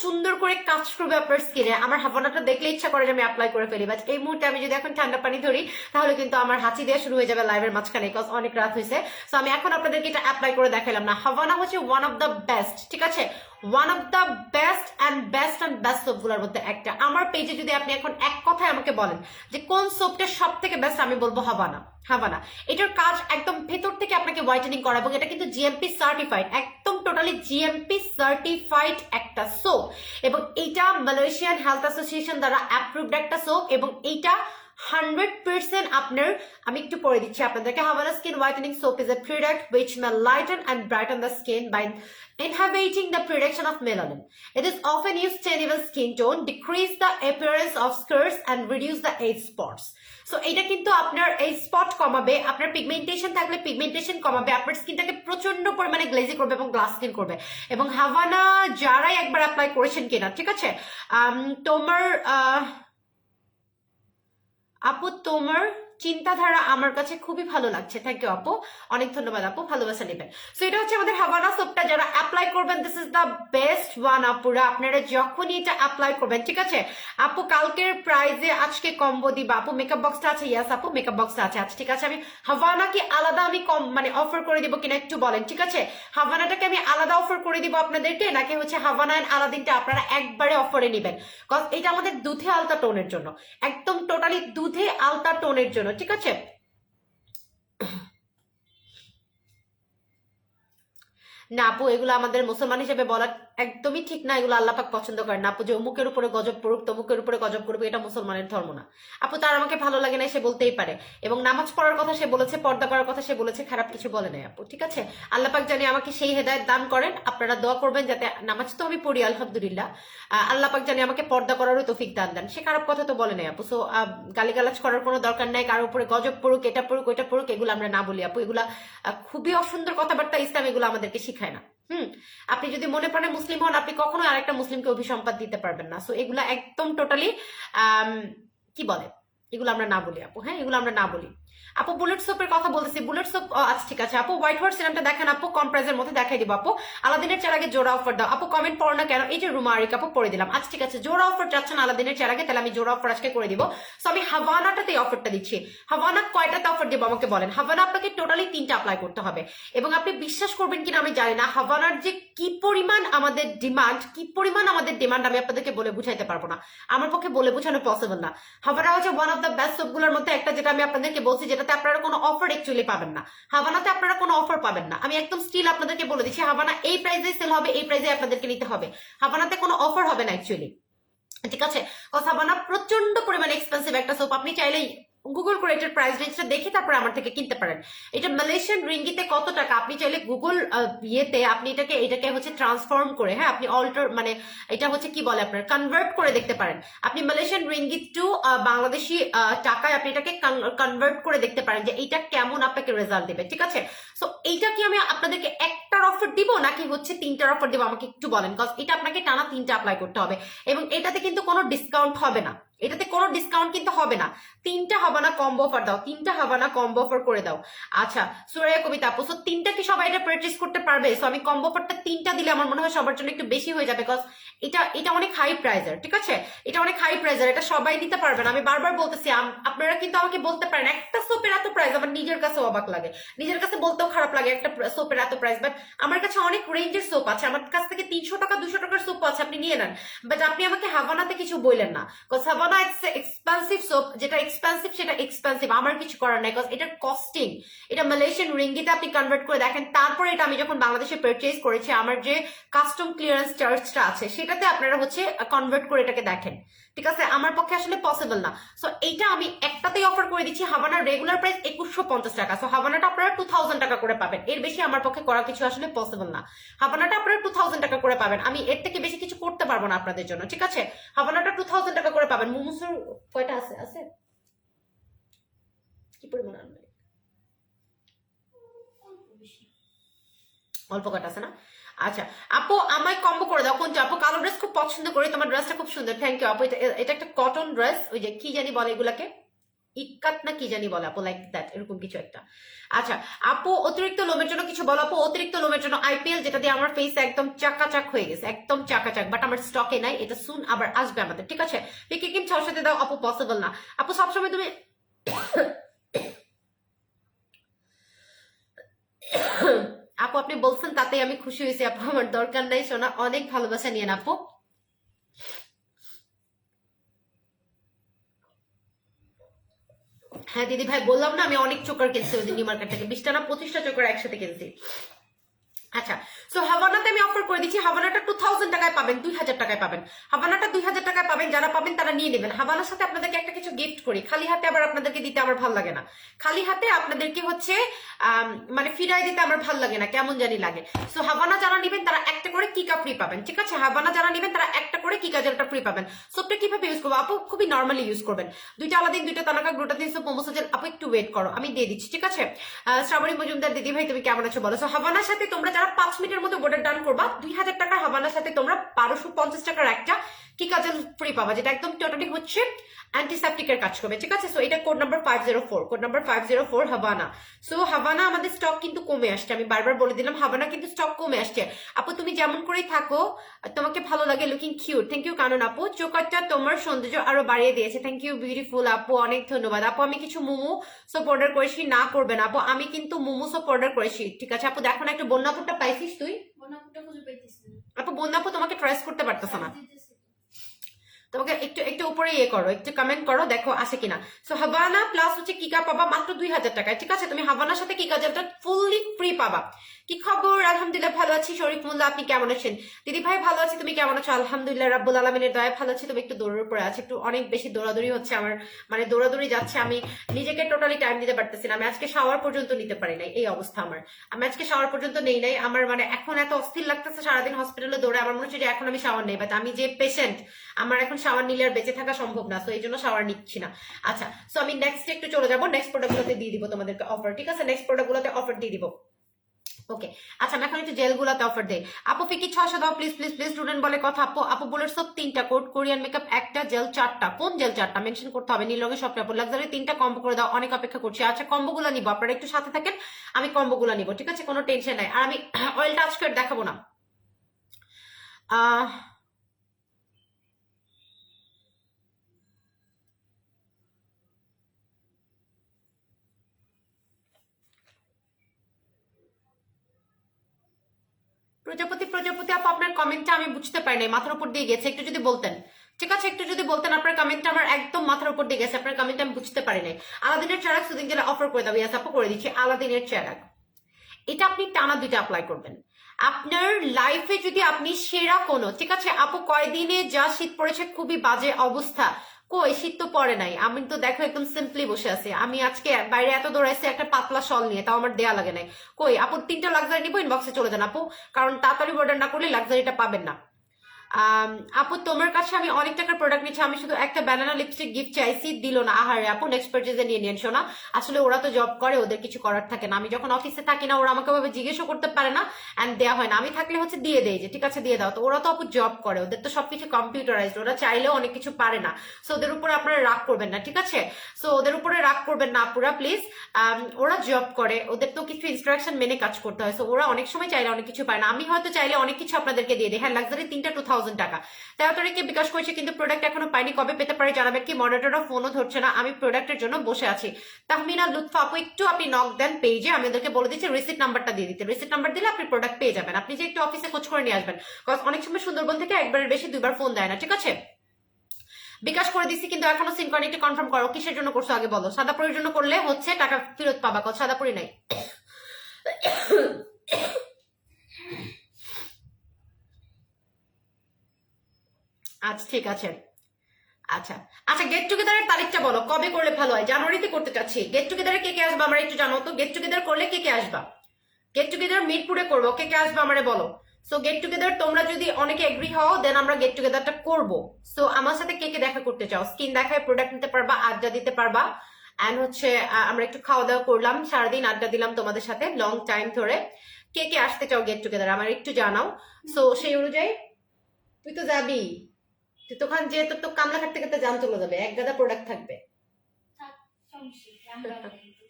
সুন্দর করে কাজ করবে আপনার স্কিনে, আমার হাভানাটা দেখলে ইচ্ছা করে যে আমি অ্যাপ্লাই করে ফেলি। বাট এই মুহূর্তে আমি যদি এখন ঠান্ডা পানি ধরি তাহলে কিন্তু আমার হাঁচি দেওয়া শুরু হয়ে যাবে লাইভের মাঝখানে, বিকজ অনেক রাত হয়েছে। সো আমি এখন আপনাদেরকে এটা অ্যাপ্লাই করে দেখালাম না। হাভানা হচ্ছে ওয়ান অফ দ্য বেস্ট, ঠিক আছে? One of the best and best সোপগুলোর মধ্যে একটা। আমার পেজে যদি আপনি এখন এক কথায় আমাকে বলেন যে কোন সোপটা সব থেকে বেস্ট, আমি বলবো হাভানা। হাভানা এটার কাজ একদম ভেতর থেকে আপনাকে হোয়াইটেনিং করা, এবং এটা কিন্তু জিএমপি সার্টিফাইড, একদম টোটালি জিএমপি সার্টিফাইড একটা সোপ, এবং এটা মালয়েশিয়ান হেলথ অ্যাসোসিয়েশন দ্বারা অ্যাপ্রুভড একটা সোপ, এবং এইটা 100% আপনার, আমি একটু পরে দিচ্ছি আপনাদেরকে। Havana Skin Whitening Soap is a product which may lighten and brighten the skin by inhibiting the production of melanin. It is often used to enable skin tone, decrease the appearance of scars and reduce the age spots. So এটা কিন্তু আপনার এই spot কমাবে, আপনার pigmentation থাকলে pigmentation কমাবে, আপনার স্কিনটাকে প্রচন্ড পরিমাণে গ্লেজি করবে এবং গ্লাস স্কিন করবে। এবং হাভানা যারাই একবার অ্যাপ্লাই করেছেন কিনা, ঠিক আছে? তোমার আপু তোমার চিন্তাধারা আমার কাছে খুবই ভালো লাগছে। থ্যাংক ইউ আপু, অনেক ধন্যবাদ আপু, ভালোবাসা নেবেন। সো এটা হচ্ছে আমাদের হাভানা সোপটা, যারা অ্যাপ্লাই করবেন this is the best one আপুরা। আপনারা যখনই এটা অ্যাপ্লাই করবেন, ঠিক আছে আপু, কালকের প্রাইজে আজকে কম্বো দিবা আপু। মেকআপ বক্সটা আছে? ইয়াস আপু, মেকআপ বক্সটা আছে। আচ্ছা ঠিক আছে, আমি হাভানা কি আলাদা আমি কম মানে অফার করে দিব কিনা একটু বলেন, ঠিক আছে? হাভানাটাকে আমি আলাদা অফার করে দিব আপনাদেরকে, নাকি হচ্ছে হাভানা এন্ড আলাদিনটা আপনারা একবারে অফারে নেবেন? কজ এটা আমাদের দুধে আলতা টোনের জন্য, একদম টোটালি দুধে আলতা টোনের জন্য, ঠিক আছে? না আপু, এগুলো আমাদের মুসলমান হিসেবে বলা একদমই ঠিক না, এগুলো আল্লাহ পাক পছন্দ করেন না আপু। যে অমুকের উপরে গজব পড়ুক, তমুকের উপরে গজব করবে, এটা মুসলমানের ধর্ম না আপু। তার আমাকে ভালো লাগে না সে বলতেই পারে, এবং নামাজ পড়ার কথা সে বলেছে, পর্দা করার কথা সে বলেছে, খারাপ কিছু বলে নাই আপু, ঠিক আছে? আল্লাহ পাক জানি আমাকে সেই হেদায়েত দান করেন। আপনারা দোয়া করবেন যাতে, নামাজ তো আমি পড়ি আলহামদুলিল্লাহ, আল্লাহ পাক জানি আমাকে পর্দা করারও তৌফিক দান দেন। সে খারাপ কথা তো বলে নাই আপু। সো গালিগালাজ করার কোনো দরকার নাই, কারোর উপরে গজব পড়ুক, এটা পড়ুক, ওইটা পড়ুক, এগুলো আমরা না বলি আপু। এগুলা খুবই অসুন্দর কথাবার্তা, ইসলাম এগুলো আমাদেরকে শিখায় না। আপনি যদি মনে প্রাণে মুসলিম হন, আপনি কখনো আরেকটা মুসলিমকে অভিসম্পাদ দিতে পারবেন না। সো এগুলা একদম টোটালি কি বলে, এগুলো আমরা না বলি আপু। হ্যাঁ, এগুলো আমরা না বলি আপু। বুলেট সোপের কথা বলতেছি, বুলেট সোপ আচ্ছা ঠিক আছে আপু। হোয়াইট হোয়াইট সিরামটা দেখেন আপু, কম প্রাইসের মধ্যে দেখাই দিব আপু। আলাদিনের চেয়ার আগে জোড়া অফার দাও আপু। কমেন্ট পড়ো না কেন? এই যে রুমা আরিক আপু পড়ে দিলাম। আচ্ছা ঠিক আছে, জোড়া অফার চাচ্ছেন আলাদিনের চেয়ার আগে, তাহলে আমি জোড়া অফার আজকে করে দিব। সো আমি হাভানাটাতে অফারটা দিচ্ছি। হাভানা কয়টাতে অফার দিব আমাকে বলেন? হাভানা আপনাকে টোটালি 3টা অ্যাপ্লাই করতে হবে, এবং আপনি বিশ্বাস করবেন কিনা আমি জানি না, হাভানার যে কি পরিমাণ আমাদের ডিমান্ড আমি আপনাদেরকে বলে বুঝাইতে পারবো না। আমার পক্ষে বলে বোঝানো পসিবল না। হাভানা হচ্ছে ওয়ান অফ দ্য বেস্ট সোপগুলোর মধ্যে একটা, যেটা আমি আপনাদেরকে বলছি, যেটাতে আপনারা কোনো অফার অ্যাকচুয়ালি পাবেন না। হাভানাতে আপনারা কোনো অফার পাবেন না, আমি একদম স্টিল আপনাদেরকে বলে দিচ্ছি। হাভানা এই প্রাইসে সেল হবে, এই প্রাইসে আপনাদেরকে নিতে হবে। হাভানাতে কোনো অফার হবে না অ্যাকচুয়ালি, ঠিক আছে? হাভানা প্রচন্ড পরিমাণে এক্সপেন্সিভ একটা সোপ। আপনি চাইলেই গুগল করে এটার প্রাইস রেঞ্জটা দেখে তারপরে আমার থেকে কিনতে পারেন। এটা মালয়েশিয়ান রিঙ্গিতে কত টাকা, আপনি চাইলে গুগল ইয়েতে আপনি এটাকে হচ্ছে ট্রান্সফর্ম করে, হ্যাঁ আপনি অল্টার মানে এটা হচ্ছে কি বলে আপনার কনভার্ট করে দেখতে পারেন। আপনি মালয়েশিয়ান রিঙ্গিত টু বাংলাদেশি টাকায় আপনি এটাকে কনভার্ট করে দেখতে পারেন যে এইটা কেমন আপনাকে রেজাল্ট দেবে, ঠিক আছে? সো এইটা কি আমি আপনাদেরকে একটার অফার দিব নাকি হচ্ছে 3টার অফার দিব আমাকে একটু বলেন, কজ এটা আপনাকে টানা 3টা অ্যাপ্লাই করতে হবে, এবং এটাতে কিন্তু কোনো ডিসকাউন্ট হবে না। এটাতে কোনো ডিসকাউন্ট কিন্তু হবে না। 3টা হাভানা কম্বো অফার দাও, 3টা হাভানা কম্বো অফার করে দাও। আচ্ছা সুরাইয়া কবিতা আপু, সো 3টা কি সবাই এটা পারচেজ করতে পারবে? সো আমি কম্বো অফারটা 3টা দিলে আমার মনে হয় সবার জন্য একটু বেশি হয়ে যাবে, বিকজ এটা অনেক হাই প্রাইজার, ঠিক আছে? এটা অনেক হাই প্রাইজার, এটা সবাই দিতে পারবে না। আমি বারবার বলতেছি, আপনারা কিন্তু আমাকে বলতে পারেন একটা সোপের এত প্রাইস, আমার নিজের কাছে অবাক লাগে, নিজের কাছে বলতেও খারাপ লাগে একটা সোপের এত প্রাইস। বাট আমার কাছে অনেক রেঞ্জের সোপ আছে, আমার কাছ থেকে 300 টাকা 200 টাকার সোপ আছে, আপনি নিয়ে নেন। বাট আপনি আমাকে হাভানাতে কিছু বললেন না, because Havana it's expensive soap, যেটা এক্সপেন্সিভ সেটা এক্সপেন্সিভ, আমার কিছু করার নাই, বিকজ এটার কস্টিং, এটা মালয়েশিয়ান রিঙ্গিতে আপনি কনভার্ট করে দেখেন। তারপরে এটা আমি যখন বাংলাদেশে পারচেজ করেছি, আমার যে কাস্টম ক্লিয়ারেন্স চার্জটা আছে সেটাতে আপনারা হচ্ছে কনভার্ট করে এটাকে দেখেন, ঠিক আছে? আমার পক্ষে আসলে পসিবল না। সো এইটা আমি একটাতেই অফার করে দিচ্ছি। হাভানার রেগুলার প্রাইস 2150 টাকা, সো হাভানাটা আপনারা 2000 টাকা করে পাবেন। এর বেশি আমার পক্ষে করা কিছু আসলে পসিবল না। হাভানাটা আপনারা 2000 টাকা করে পাবেন, আমি এর থেকে বেশি কিছু করতে পারবো না আপনাদের জন্য, ঠিক আছে? হাভানাটা 2000 টাকা করে পাবেন। মোমোসের কয়টা আছে আছে কি পরিমাণ আনবে? অল্প কটা আছে না? আচ্ছা আপু আমায় কম্বো করে দাও। কোনটা আপু? কালো ড্রেস খুব পছন্দ করি, তোমার ড্রেসটা খুব সুন্দর, থ্যাংক ইউ আপু। এটা একটা কটন ড্রেস, ওই যে কি জানি বলে এগুলাকে, ইকাত না কি জানি বলে আপু, লাইক দ্যাট, এরকম কিছু একটা। আচ্ছা আপু অতিরিক্ত লোমের জন্য কিছু বলো আপু। অতিরিক্ত লোমের জন্য আইপিএল, যেটা দিয়ে আমার ফেস একদম চাকাচাক হয়ে গেছে, একদম চাকাচাক, বাট আমার স্টকে নাই, এটা সুন আবার আসবে আমাদের, ঠিক আছে? পিকি কিম ছাওয়ার সাথে দাও আপু, পসিবল না আপু। সবসময় তুমি আপু আপনি বলছেন তাতেই আমি খুশি হয়েছি আপু, আমার দরকার নাই সোনা, অনেক ভালোবাসা নিয়ে আপু। হ্যাঁ দিদি ভাই, বললাম না আমি অনেক চোকার কিনছি ওই দিন নিউ মার্কেট থেকে, 20টা না 25টা চোকার একসাথে কিনছি। আচ্ছা সো হাভানাতে আমি অফার করে দিচ্ছি। হাভানাটা 2000 টাকায় পাবেন, 2000 টাকায় পাবেন। হাভানাটা 2000 টাকায় পাবেন, যারা পাবেন তারা নিয়ে নেবেন। হাভানার সাথে আপনাদেরকে একটা কিছু গিফট করি, খালি হাতে আবার আপনাদেরকে দিতে আমার ভালো লাগে না। খালি হাতে আপনাদেরকে হচ্ছে মানে ফিরাই দিতে আমার ভালো লাগে না, কেমন জানি লাগে। সো হাভানা যারা নেবেন তারা একটা করে কিকা ফ্রি পাবেন, ঠিক আছে? হাভানা যারা নেবেন তারা একটা করে কিকা জেলটা ফ্রি পাবেন। সোপটা কিভাবে ইউজ করবো আপু? খুবই নর্মালি ইউজ করবেন। 2টা আলাদিন, 2টা তানাকা, গ্লুটাথিন সোপ, মোমোসো জেল। আপু একটু ওয়েট করো, আমি দিয়ে দিচ্ছি, ঠিক আছে? শ্রাবণী মজুমদার দিদি ভাই তুমি কেমন আছো বলো। সো হাভানার সাথে তোমরা যারা 5 মিনিটের মধ্যে বোর্ডার ডান করবা 2000 টাকার হাবানার সাথে তোমরা 1250 টাকার একটা কি কাজল ফ্রি পাবা, যেটা একদম টোটালি হচ্ছে অ্যান্টিসেপটিকের কাজ করবে, ঠিক আছে। সো এটা code number 504, code number 504 হাবানা। So হাবানা আমাদের স্টক কিন্তু কমে আসছে, আমি বারবার বলে দিলাম হাবানা কিন্তু স্টক কমে আসছে। আপু তুমি যেমন করেই থাকো, তোমাকে ভালো লাগে, লুকিং কিউট, থ্যাংক ইউ কানন আপু। চোকারটা তোমার সৌন্দর্য আরো বাড়িয়ে দিয়েছে, থ্যাংক ইউ বিউটিফুল আপু, অনেক ধন্যবাদ আপু। আমি কিছু মোমো সব অর্ডার করেছি, না করবেন আপু, আমি কিন্তু মোমো সব অর্ডার করেছি, ঠিক আছে আপু। দেখো না একটু বন্যাপুরটা পাইছিস তুই? বন্যাপুরটা খুঁজে পাইতেছি না। আপু বন্যাপু তোমাকে ট্রেস করতে পারতেছে না, দিতেছি। তোমাকে একটু একটু উপরে ইয়ে করো, একটু কমেন্ট করো, দেখো আসে কিনা। সো হাভানা প্লাস হচ্ছে কিকা পাবা মাত্র 2000 টাকায়, ঠিক আছে। তুমি হাভানার সাথে কিকা জেলটা ফুললি ফ্রি পাবা। কি খবর? আলহামদুলিল্লাহ ভালো আছি। শরীফ মোল্লা আপনি কেমন আছেন? দিদি ভাই ভালো আছি, তুমি কেমন আছো? আলহামদুলিল্লাহ রাব্বুল আলামিনের দয়ায় ভালো আছি। তুমি একটু দৌড়ের উপরে আছো, একটু অনেক বেশি দৌড়াদৌড়ি হচ্ছে আমার, মানে দৌড়াদৌড়ি যাচ্ছে, আমি নিজেকে টোটালি টাইম দিতে পারতেছি না। আমি আজকে শাওয়ার পর্যন্ত নিতে পারি নাই, এই অবস্থা আমার। আমি আজকে শাওয়ার পর্যন্ত নেই নাই, আমার মানে এখন এত অস্থির লাগতেছে সারাদিন হসপিটালে দৌড়ে, আমার মনে হচ্ছে যে এখন আমি শাওয়ার নেই, বাট আমি যে পেশেন্ট, আমার এখন শাওয়ার নিলে আর বেঁচে থাকা সম্ভব না, সো এই জন্য শাওয়ার নিচ্ছি না। আচ্ছা, সো আমি নেক্সট একটু চলে যাবো, নেক্সট প্রোডাক্টগুলোতে দিয়ে দিব তোমাদেরকে অফার, ঠিক আছে। নেক্সট প্রোডাক্টগুলোতে অফার দিয়ে দিব, ওকে। আচ্ছা আমি এখন একটু জেলগুলোতে অফার দেই। আপু ফিকি 600 দাও প্লিজ প্লিজ প্লিজ। স্টুডেন্ট বলে কথা আপু, আপু বলের সব 3টা কোড, কোরিয়ান মেকআপ 1টা, জেল 4টা। কোন জেল 4টা মেনশন করতে হবে, নীল রঙের সবটা আপু। লাক্সারি 3টা কম্বো করে দাও, অনেক অপেক্ষা করছি। আচ্ছা কম্বোগুলো নিবো, আপনারা একটু সাথে থাকেন, আমি কম্বোগুলো নিবো, ঠিক আছে, কোনো টেনশন নাই। আর আমি অয়েল টাচ করে দেখাবো না। আহ প্রজাপতি প্রজাপতি আপু আপনার কমেন্টটা আমি বুঝতে পারি নাই, মাথার উপর দিয়ে গেছে, একটু যদি বলতেন, ঠিক আছে, একটু যদি বলতেন। আপনার কমেন্টটা আমার একদম মাথার উপর দিয়ে গেছে, আপনার কমেন্টটা আমি বুঝতে পারি নাই। আলাদিনের চেরাক সুদিন জেলা অফার করে দাও, ইয়াস আপু করে দিচ্ছি। আলাদিনের চেরাক এটা আপনি টানা 2টা অ্যাপ্লাই করবেন আপনার লাইফে, যদি আপনি সেরা কোনো, ঠিক আছে আপু। কয়দিনে যা শীত পড়েছে, খুবই বাজে অবস্থা। কই শীত তো পড়ে নাই, আমি তো দেখো একদম সিম্পলি বসে আছি। আমি আজকে বাইরে এত দৌড়াইছি একটা পাতলা শল নিয়ে, তাও আমার দেয়া লাগে নাই। কই আপু 3টা লাক্সারি নিবো, ইনবক্সে চলে যান আপু, কারণ তাড়াতাড়ি অর্ডার না করলে লাক্সারিটা পাবেন না। আপু তোমার কাছে আমি অনেক টাকার প্রোডাক্ট নিচ্ছি, আমি শুধু একটা ব্যানানা লিপস্টিক গিফট চাইছি, দিল না। আহারে আপু, নেক্সট পারচেজে নিয়ে নিন। শোনা, আসলে ওরা তো জব করে, ওদের কিছু করার থাকে না। আমি যখন অফিসে থাকি না, ওরা আমাকে ভাবে জিজ্ঞেসও করতে পারে না, এন্ড দেওয়া হয় না। আমি থাকলে হচ্ছে দিয়ে দেয় যে ঠিক আছে দিয়ে দাও। তো ওরা তো আপু জব করে, ওদের তো সবকিছু কম্পিউটারাইজড, ওরা চাইলেও অনেক কিছু পারে না। সো ওদের উপরে আপনারা রাগ করবেন না, ঠিক আছে। সো ওদের উপরে রাগ করবেন না আপুরা প্লিজ। ওরা জব করে, ওদের তো কিছু ইনস্ট্রাকশন মেনে কাজ করতে হয়। সো ওরা অনেক সময় চাইলে অনেক কিছু পায় না। আমি হয়তো চাইলে অনেক কিছু আপনাদেরকে দিয়ে দিই। হ্যাঁ লাক্সারি 3টা 2000 টাকা, 13 তারিখে বিকাশ করেছে, কিন্তু প্রোডাক্ট এখনো পাইনি, কবে পেতে পারে জানাবেন কি। মডারেটররা ফোনও ধরছে না, আমি প্রোডাক্টের জন্য বসে আছি। তাহমিনা লুৎফা আপু একটু আপনি নক দেন পেজে, আমি ওদেরকে বলে দিচ্ছি রিসিট নাম্বারটা দিয়ে দিতে। রিসিট নাম্বার দিলে আপনি প্রোডাক্ট পেয়ে যাবেন। আপনি যে একটু অফিসে খোঁজ করে নিয়ে আসবেন, বিকজ অনেক সময় সুন্দরবন থেকে একবারের বেশি 2বার ফোন দেয় না, ঠিক আছে। বিকাশ করে দিচ্ছি, কিন্তু এখনো সিম কার্ড একটু কনফার্ম করো, কিসের জন্য করছো আগে বলো। সাদাপুরের জন্য করলে হচ্ছে টাকা ফেরত পাবা, কত সাদাপুরি নাই। আচ্ছা ঠিক আছে। আচ্ছা আচ্ছা, গেট টুগেদারের তারিখটা বলো, কবে করলে ভালো হয়? জানুয়ারিতে করতে চাচ্ছি। গেট টুগেদারে কে কে আসবা আমরা একটু জানো তো। গেট টুগেদার করলে কে কে আসবা? গেট টুগেদার মিরপুরে করবো, কে কে আসবা আমারে বলো। সো গেট টুগেদার তোমরা যদি অনেকে এগ্রি হও, দেন আমরা গেট টুগেদারটা করবো। সো আমার সাথে কে কে দেখা করতে চাও, স্কিন দেখায় প্রোডাক্ট নিতে পারবা, আড্ডা দিতে পারবা, অ্যান্ড হচ্ছে আমরা একটু খাওয়া দাওয়া করলাম, সারাদিন আড্ডা দিলাম তোমাদের সাথে লং টাইম ধরে। কে কে আসতে চাও গেট টুগেদার আমার একটু জানাও। সো সেই অনুযায়ী তুই তো যাবি, তুই তখন যে তোর তো কামলা থাকতে থাকতে জান চলে যাবে, এক গাদা প্রোডাক্ট থাকবে। থাক, সমস্যা নেই, আমরা কিন্তু।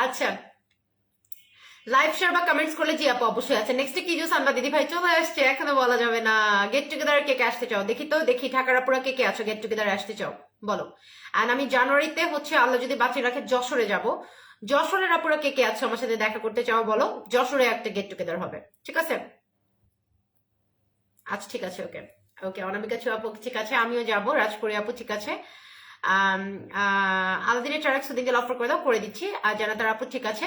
আচ্ছা লাইভ শেয়ার বা কমেন্টস করলে জি আপু অবশ্যই আছে। নেক্সট কি জুস আনবা দিদি ভাই? চলে আসছে, এখনো বলা যাবে না। গেট টুগেদার কে কে আসতে চাও দেখি তো, দেখি ঢাকার আপুরা কে কে আছো গেট টুগেদার আসতে চাও বলো। আর আমি জানুয়ারিতে হচ্ছে আল্লাহ যদি বাঁচিয়ে রাখে যশোরে যাব। যশোরের আপুরা কে কে আছো আমার সাথে দেখা করতে চাও বলো, যশোরে একটা গেট টুগেদার হবে, ঠিক আছে। আচ্ছা ঠিক আছে, ওকে ওকে। অনামিকা ছো আপু ঠিক আছে, আমিও যাব। রাজপুরি আপু ঠিক আছে। আলাদিনের চারাক সুদিনকে অফার করে দাও, করে দিচ্ছি। আর জানাতার আপু ঠিক আছে,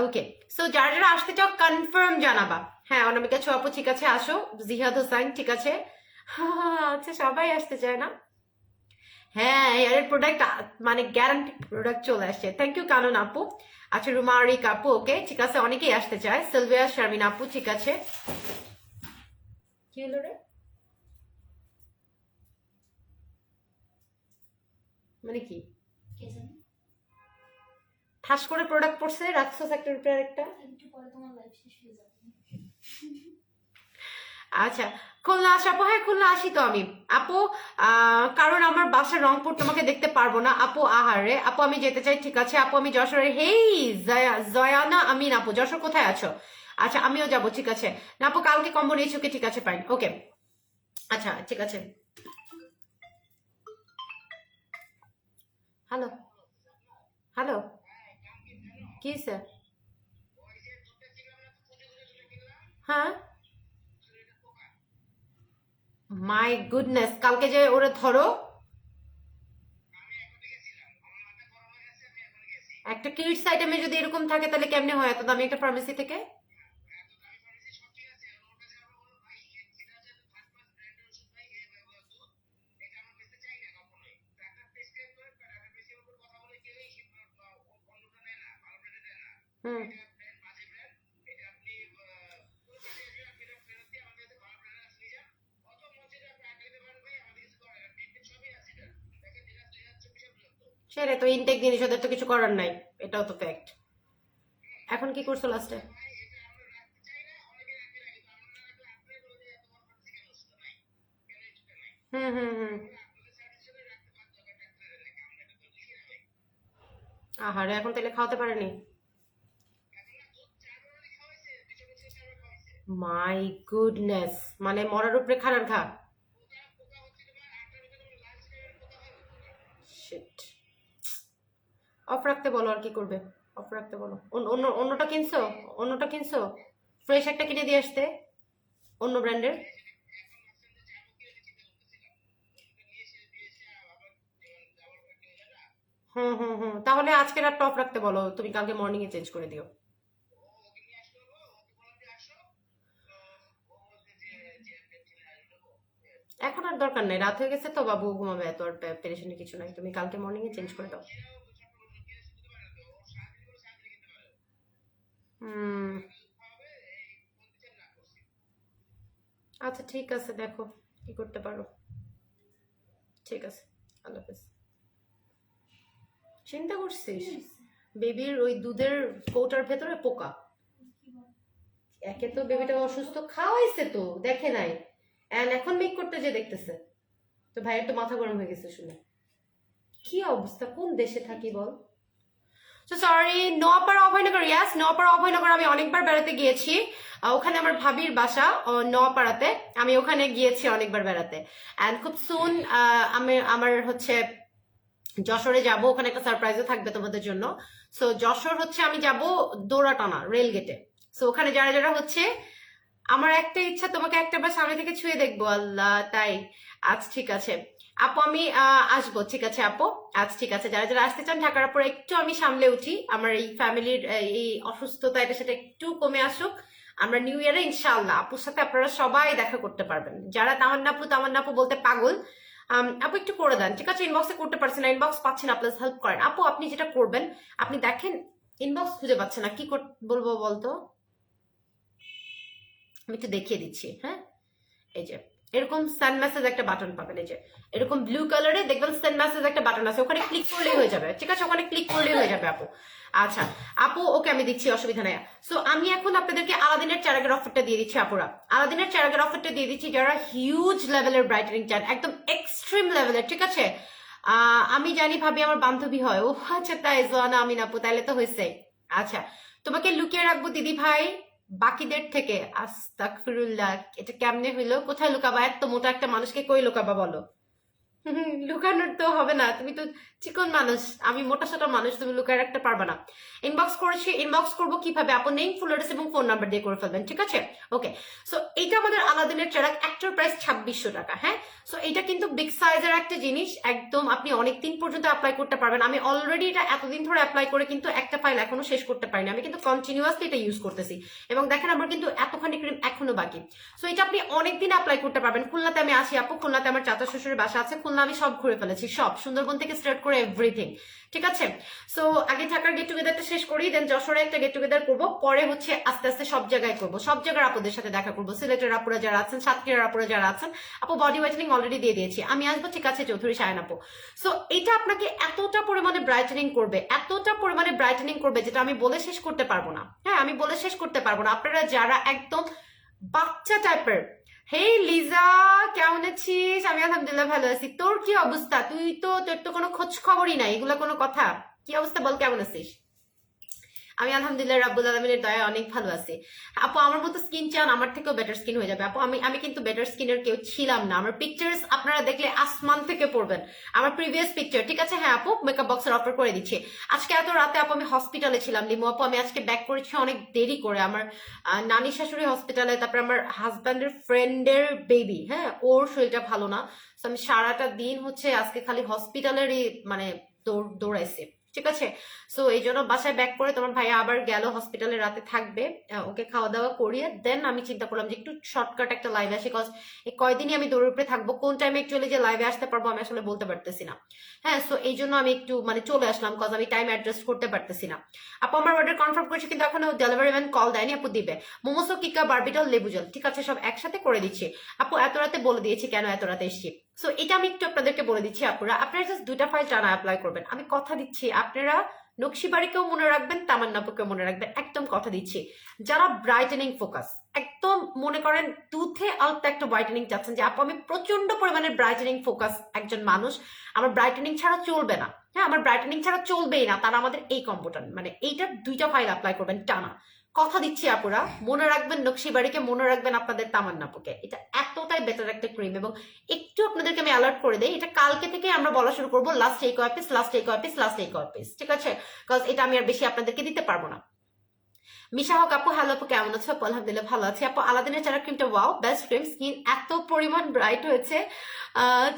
ওকে। সো যারা যারা আসতে চাও কনফার্ম জানাবা। হ্যাঁ অনামিকা ছো আপু ঠিক আছে, আসো। জিহাদ হোসাইন ঠিক আছে। আচ্ছা সবাই আসতে চায় না। হ্যাঁ হেয়ারের প্রোডাক্ট মানে গ্যারান্টি প্রোডাক্ট চলে আসছে, থ্যাংক ইউ কানন আপু। আচ্ছা রুমা আরিক আপু ওকে ঠিক আছে, অনেকেই আসতে চায়। সিলভিয়া শারমিন আপু ঠিক আছে। কি হলো রে, মানে কি? কে জানে? ঠাস করে প্রোডাক্ট পড়ছে, রাখছো সেক্টর উপরে একটা। একটু পরে তোমার লাইফ শেষ হয়ে যাবে। আচ্ছা, খুলনা আসো আপু? হ্যাঁ, খুলনা আসি তো আমি আপু। কারণ আমার বাসা রংপুর, তোমাকে দেখতে পারবো না আপু। আহারে আপু, আমি যেতে চাই, ঠিক আছে আপু, আমি যশোরে। হেই জয়ানা আমিন আপু, যশোর কোথায় আছো? আচ্ছা, আমিও যাবো, ঠিক আছে। না আপু, কালকে কম্বো নিয়েছি, ওকে ঠিক আছে, ফাইন, ওকে। আচ্ছা, ঠিক আছে। হ্যালো হ্যালো, কি স্যার? হ্যাঁ, মাই গুডনেস, কালকে যে ওরে ধরো, একটা কিডস আইটেমে যদি এরকম থাকে তাহলে কেমনে হয় এত দামি একটা ফার্মেসি থেকে? হুম, সেরে তো ইনটেক জিনিস, ওদের তো কিছু করার নাই, এটাও তো ফ্যাক্ট। এখন কি করছো লাস্টে? হুম হুম হুম। আহারে, এখন তাহলে খাওয়াতে পারেনি? মাই গুডনেস, মানে মরার উপরে খানার খা। শিট। অফ রাখতে বলো, আর কি করবে? অফ রাখতে বলো। অন্যটা কিনছো? অন্যটা কিনছো? ফ্রেশ একটা কিনে দিয়ে আসতে, অন্য ব্র্যান্ডের। হুম হুম হুম, তাহলে আজকে রাতটা অফ রাখতে বলো, তুমি কালকে মর্নিং এ চেঞ্জ করে দিও। এখন আর দরকার নাই, রাত হয়ে গেছে তো, বাবু ঘুমাবে, এত আর পেরেশানি কিছু নাই, তুমি কালকে মর্নিং এ চেঞ্জ করে দাও। হুম। আচ্ছা, ঠিক আছে, দেখো কি করতে পারো। ঠিক আছে, আল্লাহ হাফেজ। চিন্তা করছিস? বেবির ওই দুধের কৌটার ভেতরে পোকা। একে তো বেবিটা অসুস্থ, খাওয়াইছে তো দেখে নাই, এন্ড এখন মেক করতে যে দেখতেছে, তো ভাইয়ের তো মাথা গরম হয়ে গেছে শুনে। কি অবস্থা, কোন দেশে থাকি বল। তো সরি, নোয়াপাড়া অভয়নগর, ইয়াস নোয়াপাড়া অভয়নগর আমি অনেকবার বেড়াতে গিয়েছি। ওখানে আমার ভাবির বাসা, নোয়াপাড়াতে। আমি ওখানে গিয়েছি অনেকবার বেড়াতে। অ্যান্ড খুব সুন আমি আমার হচ্ছে যশোরে যাব, ওখানে একটা সারপ্রাইজও থাকবে তোমাদের জন্য। সো যশোর হচ্ছে আমি যাব দৌড়াটানা রেল গেটে। সো ওখানে যারা যারা হচ্ছে, আমার একটা ইচ্ছা তোমাকে একটাবার সামনে থেকে ছুঁয়ে দেখবো, আল্লাহ তাই। আজ ঠিক আছে আপু, আমি আসবো, ঠিক আছে আপু। আজ ঠিক আছে, যারা যারা আসতে চান ঢাকার পর একটু আমি সামলে উঠি, আমার এই ফ্যামিলির এই অসুস্থতা, এটা সেটা একটু কমে আসুক। আমরা নিউ ইয়ারে ইনশাআল্লাহ আপুর সাথে আপনারা সবাই দেখা করতে পারবেন। যারা তামান্না আপু বলতে পাগল, আপু একটু করে দেন, ঠিক আছে? ইনবক্সে করতে পারছেন না, ইনবক্স পাচ্ছেন না, প্লিজ হেল্প করেন আপু। আপনি যেটা করবেন, আপনি দেখেন ইনবক্স খুঁজে পাচ্ছেন না, কি বলবো বলতো, আমি একটু দেখিয়ে দিচ্ছি, হ্যাঁ। এই যে এরকম সেন্ড মেসেজ একটা বাটন পাবেন, এই যে এরকম ব্লু কালারে দেখবেন সেন্ড মেসেজ একটা বাটন আছে, ওখানে ক্লিক করলেই হয়ে যাবে, ঠিক আছে? ওখানে ক্লিক করলেই হয়ে যাবে আপু। আচ্ছা আপু, ওকে আমি দিচ্ছি, অসুবিধা নেই। সো আমি এখন আপনাদেরকে আলাদিনের চারাগের অফারটা দিয়ে দিচ্ছি আপুরা, আলাদিনের চারাগের অফারটা দিয়ে দিচ্ছি যারা হিউজ লেভেলের ব্রাইটেনিং চান, একদম এক্সট্রিম লেভেলের, ঠিক আছে? আমি জানি ভাবি আমার বান্ধবী হয়, ও আচ্ছা তাই, জোয়ানা আমিন আপু, তাইলে তো হয়েছে। আচ্ছা, তোমাকে লুকিয়ে রাখবো দিদি ভাই বাকিদের থেকে, আস্তাগফিরুল্লাহ, এটা কেমনে হইলো? কোথায় লুকাবা? এত মোটা একটা মানুষকে কই লুকাবা বলো? লুকানোর তো হবে না, তুমি তো চিকন মানুষ, আমি মোটা সোটা মানুষ, তুমি লুকায় রাখতে পারবে না। ইনবক্স করেছি, ইনবক্স করবো কিভাবে আপু? নেম, ফুল অ্যাড্রেস এবং ফোন নাম্বার দিয়ে করে ফেলবেন, ঠিক আছে? ওকে। সো এইটা আমাদের আলাদিনের চেরাগ, একটার প্রাইস 2600 টাকা, হ্যাঁ। সো এটা কিন্তু বিগ সাইজের একটা জিনিস, একদম আপনি অনেক দিন পর্যন্ত অ্যাপ্লাই করতে পারবেন। আমি অলরেডি এটা এতদিন ধরে অ্যাপ্লাই করে কিন্তু একটা ফাইল এখনো শেষ করতে পারিনি, আমি কিন্তু কন্টিনিউয়াসলি এটা ইউজ করতেছি, এবং দেখেন আমার কিন্তু এতখানি ক্রিম এখনো বাকি। সো এটা আপনি অনেকদিন অ্যাপ্লাই করতে পারবেন। খুলনাতে আমি আসি আপু, খুলনাতে আমার চাচা শ্বশুরের বাসা আছে, খুলনা আমি সব ঘুরে ফেলেছি, সব সুন্দরবন থেকে স্টার্ট করে এভরিথিং। ঠিক আছে, সো আগে ঢাকার গেট টুগেদারটা শেষ করি, দেন যশোরে একটা গেট টুগেদার করবো, পরে হচ্ছে আস্তে আস্তে সব জায়গায় করবো, সব জায়গার আপুদের সাথে দেখা করবো, সিলেটের আপুরা যারা আছেন, সাতক্ষীরার আপুরা যারা আছেন। আপু বডি হোয়াইটেনিং অলরেডি দিয়ে দিয়েছি, আমি আসবো, ঠিক আছে চৌধুরী শায়ন আপু। সো এটা আপনাকে এতটা পরিমাণে ব্রাইটেনিং করবে, এতটা পরিমাণে ব্রাইটেনিং করবে, যেটা আমি বলে শেষ করতে পারবো না। হ্যাঁ, আমি বলে শেষ করতে পারবো না। আপনারা যারা একদম বাচ্চা টাইপের, হেই লিজা কেমন আছিস? আমি আলহামদুলিল্লাহ ভালো আছি। তোর কি অবস্থা? তোর তো কোনো খোঁজ খবরই নাই, এগুলো কোনো কথা? কি অবস্থা বল, কেমন আছিস? আমি আলহামদুলিল্লাহ রাব্বুল আলামিনের দয়ায় অনেক ভালো আছি। আপু আমার মতো স্কিন চান, আমার থেকেও বেটার স্কিন হয়ে যাবে আপু। আমি কিন্তু বেটার স্কিনের কেউ ছিলাম না। আমার পিকচার্স আপনারা দেখলে আসমান থেকে পড়বেন, আমার প্রিভিয়াস পিকচার। ঠিক আছে, হ্যাঁ আপু মেকআপ বক্সের অফার করে দিচ্ছি। আজকে এত রাতে আপু আমি হসপিটালে ছিলাম লিমু আপু, আমি আজকে ব্যাক করেছি অনেক দেরি করে। আমার নানি শাশুড়ি হসপিটালে, তারপরে আমার হাজব্যান্ডের ফ্রেন্ডের বেবি, হ্যাঁ ওর শরীরটা ভালো না। তো আমি সারাটা দিন হচ্ছে আজকে খালি হসপিটালেরই মানে দৌড়াইছি। ঠিক আছে, সো এই জন্য বাসায় ব্যাক করে তোমার ভাইয়া আবার গেল হসপিটালে, রাতে থাকবে, ওকে খাওয়া দাওয়া করিয়ে দেন আমি চিন্তা করলাম যে একটু শর্টকাট একটা লাইভে আসি, কজ এই কয়দিনই আমি দৌড়ের উপরে থাকবো, কোন টাইমে অ্যাকচুয়ালি যে লাইভে আসতে পারবো আমি আসলে বলতে পারতেছি না। হ্যাঁ, সো এই জন্য আমি একটু মানে চলে আসলাম, কজ আমি টাইম অ্যাডজাস্ট করতে পারতেছি না। আপু আমার অর্ডার কনফার্ম করেছি, কিন্তু এখনো ডেলিভারি ম্যান কল দেয়নি। আপু দিবে মোমোসো, কিকা, বারবিটল, লেবু জল, ঠিক আছে সব একসাথে করে দিচ্ছি আপু। এত রাতে বলে দিয়েছি কেন এত রাতে এসছি। সো এটা আমি একটু আপনাদেরকে বলে দিচ্ছি আপুরা, আপনারা জাস্ট 2টা ফাইল টানা অ্যাপ্লাই করবেন। আমি কথা দিচ্ছি আপনারা নকশিবাড়িকেও মনে রাখবেন, তামান্নাপুকেও মনে রাখবেন, একদম কথা দিচ্ছি। যারা ব্রাইটেনিং ফোকাস একদম মনে করেন দুধে আলতা একটা ব্রাইটেনিং চাচ্ছেন, যে আপু আমি প্রচন্ড পরিমাণে ব্রাইটেনিং ফোকাস একজন মানুষ, আমার ব্রাইটেনিং ছাড়া চলবে না, হ্যাঁ আমার ব্রাইটেনিং ছাড়া চলবেই না, তারা আমাদের এই কম্পিউটার মানে এইটার 2টা ফাইল অ্যাপ্লাই করবেন টানা। কথা দিচ্ছি আপুরা, মনে রাখবেন নকশিবাড়িকে, মনে রাখবেন আপনাদের তামান্নাপুকে। এটা এতটাই বেটার একটা ক্রিম, এবং একটু আপনাদেরকে আমি অ্যালার্ট করে দিই, এটা কালকে থেকে আমরা বলা শুরু করবো লাস্ট এই কয় পিস, লাস্ট এই কয় পিস, লাস্ট এই কয় পিস। ঠিক আছে, বিকজ এটা আমি আর বেশি আপনাদেরকে দিতে পারবো না। মিশা হক আপু, হ্যালো আপু কেমন আছো? আপু আলহামদুলিল্লাহ ভালো আছি আপু। আলাদিনের চারা ক্রিমটা ওয়াও বেস্ট ক্রিম, স্কিন এত পরিমাণ ব্রাইট হয়েছে,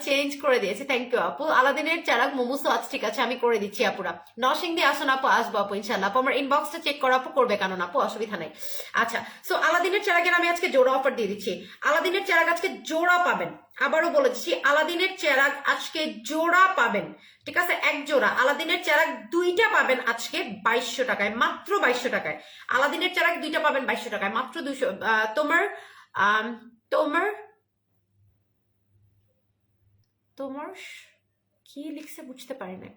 চেঞ্জ করে দিয়েছে। থ্যাংক ইউ আপু। আলাদিনের চারা মোমোসো আজ, ঠিক আছে আমি করে দিচ্ছি আপুরা। নরসিং দিয়ে আসুন আপু, আসবো আপু ইনশাল্লাহ। আপু আমার ইনবক্সটা চেক করা আপু, করবে কেন না আপু, অসুবিধা নেই। আচ্ছা, সো আলাদিনের চারাগের আমি আজকে জোড়া অফার দিয়ে দিচ্ছি। আলাদিনের চারাগ আজকে জোড়া পাবেন, আবারও বলে দিচ্ছি আলাদিনের চেরাগ আজকে জোড়া পাবেন। ঠিক আছে, এক জোড়া আলাদিনের চেরাগ 2টা পাবেন আজকে 2200 টাকায়, মাত্র 2200 টাকায়। আলাদিনের চেরাগ 2টা পাবেন 2200 টাকায়, মাত্র 200। তোমার তোমার তোমার কি লিখছে বুঝতে পারি না।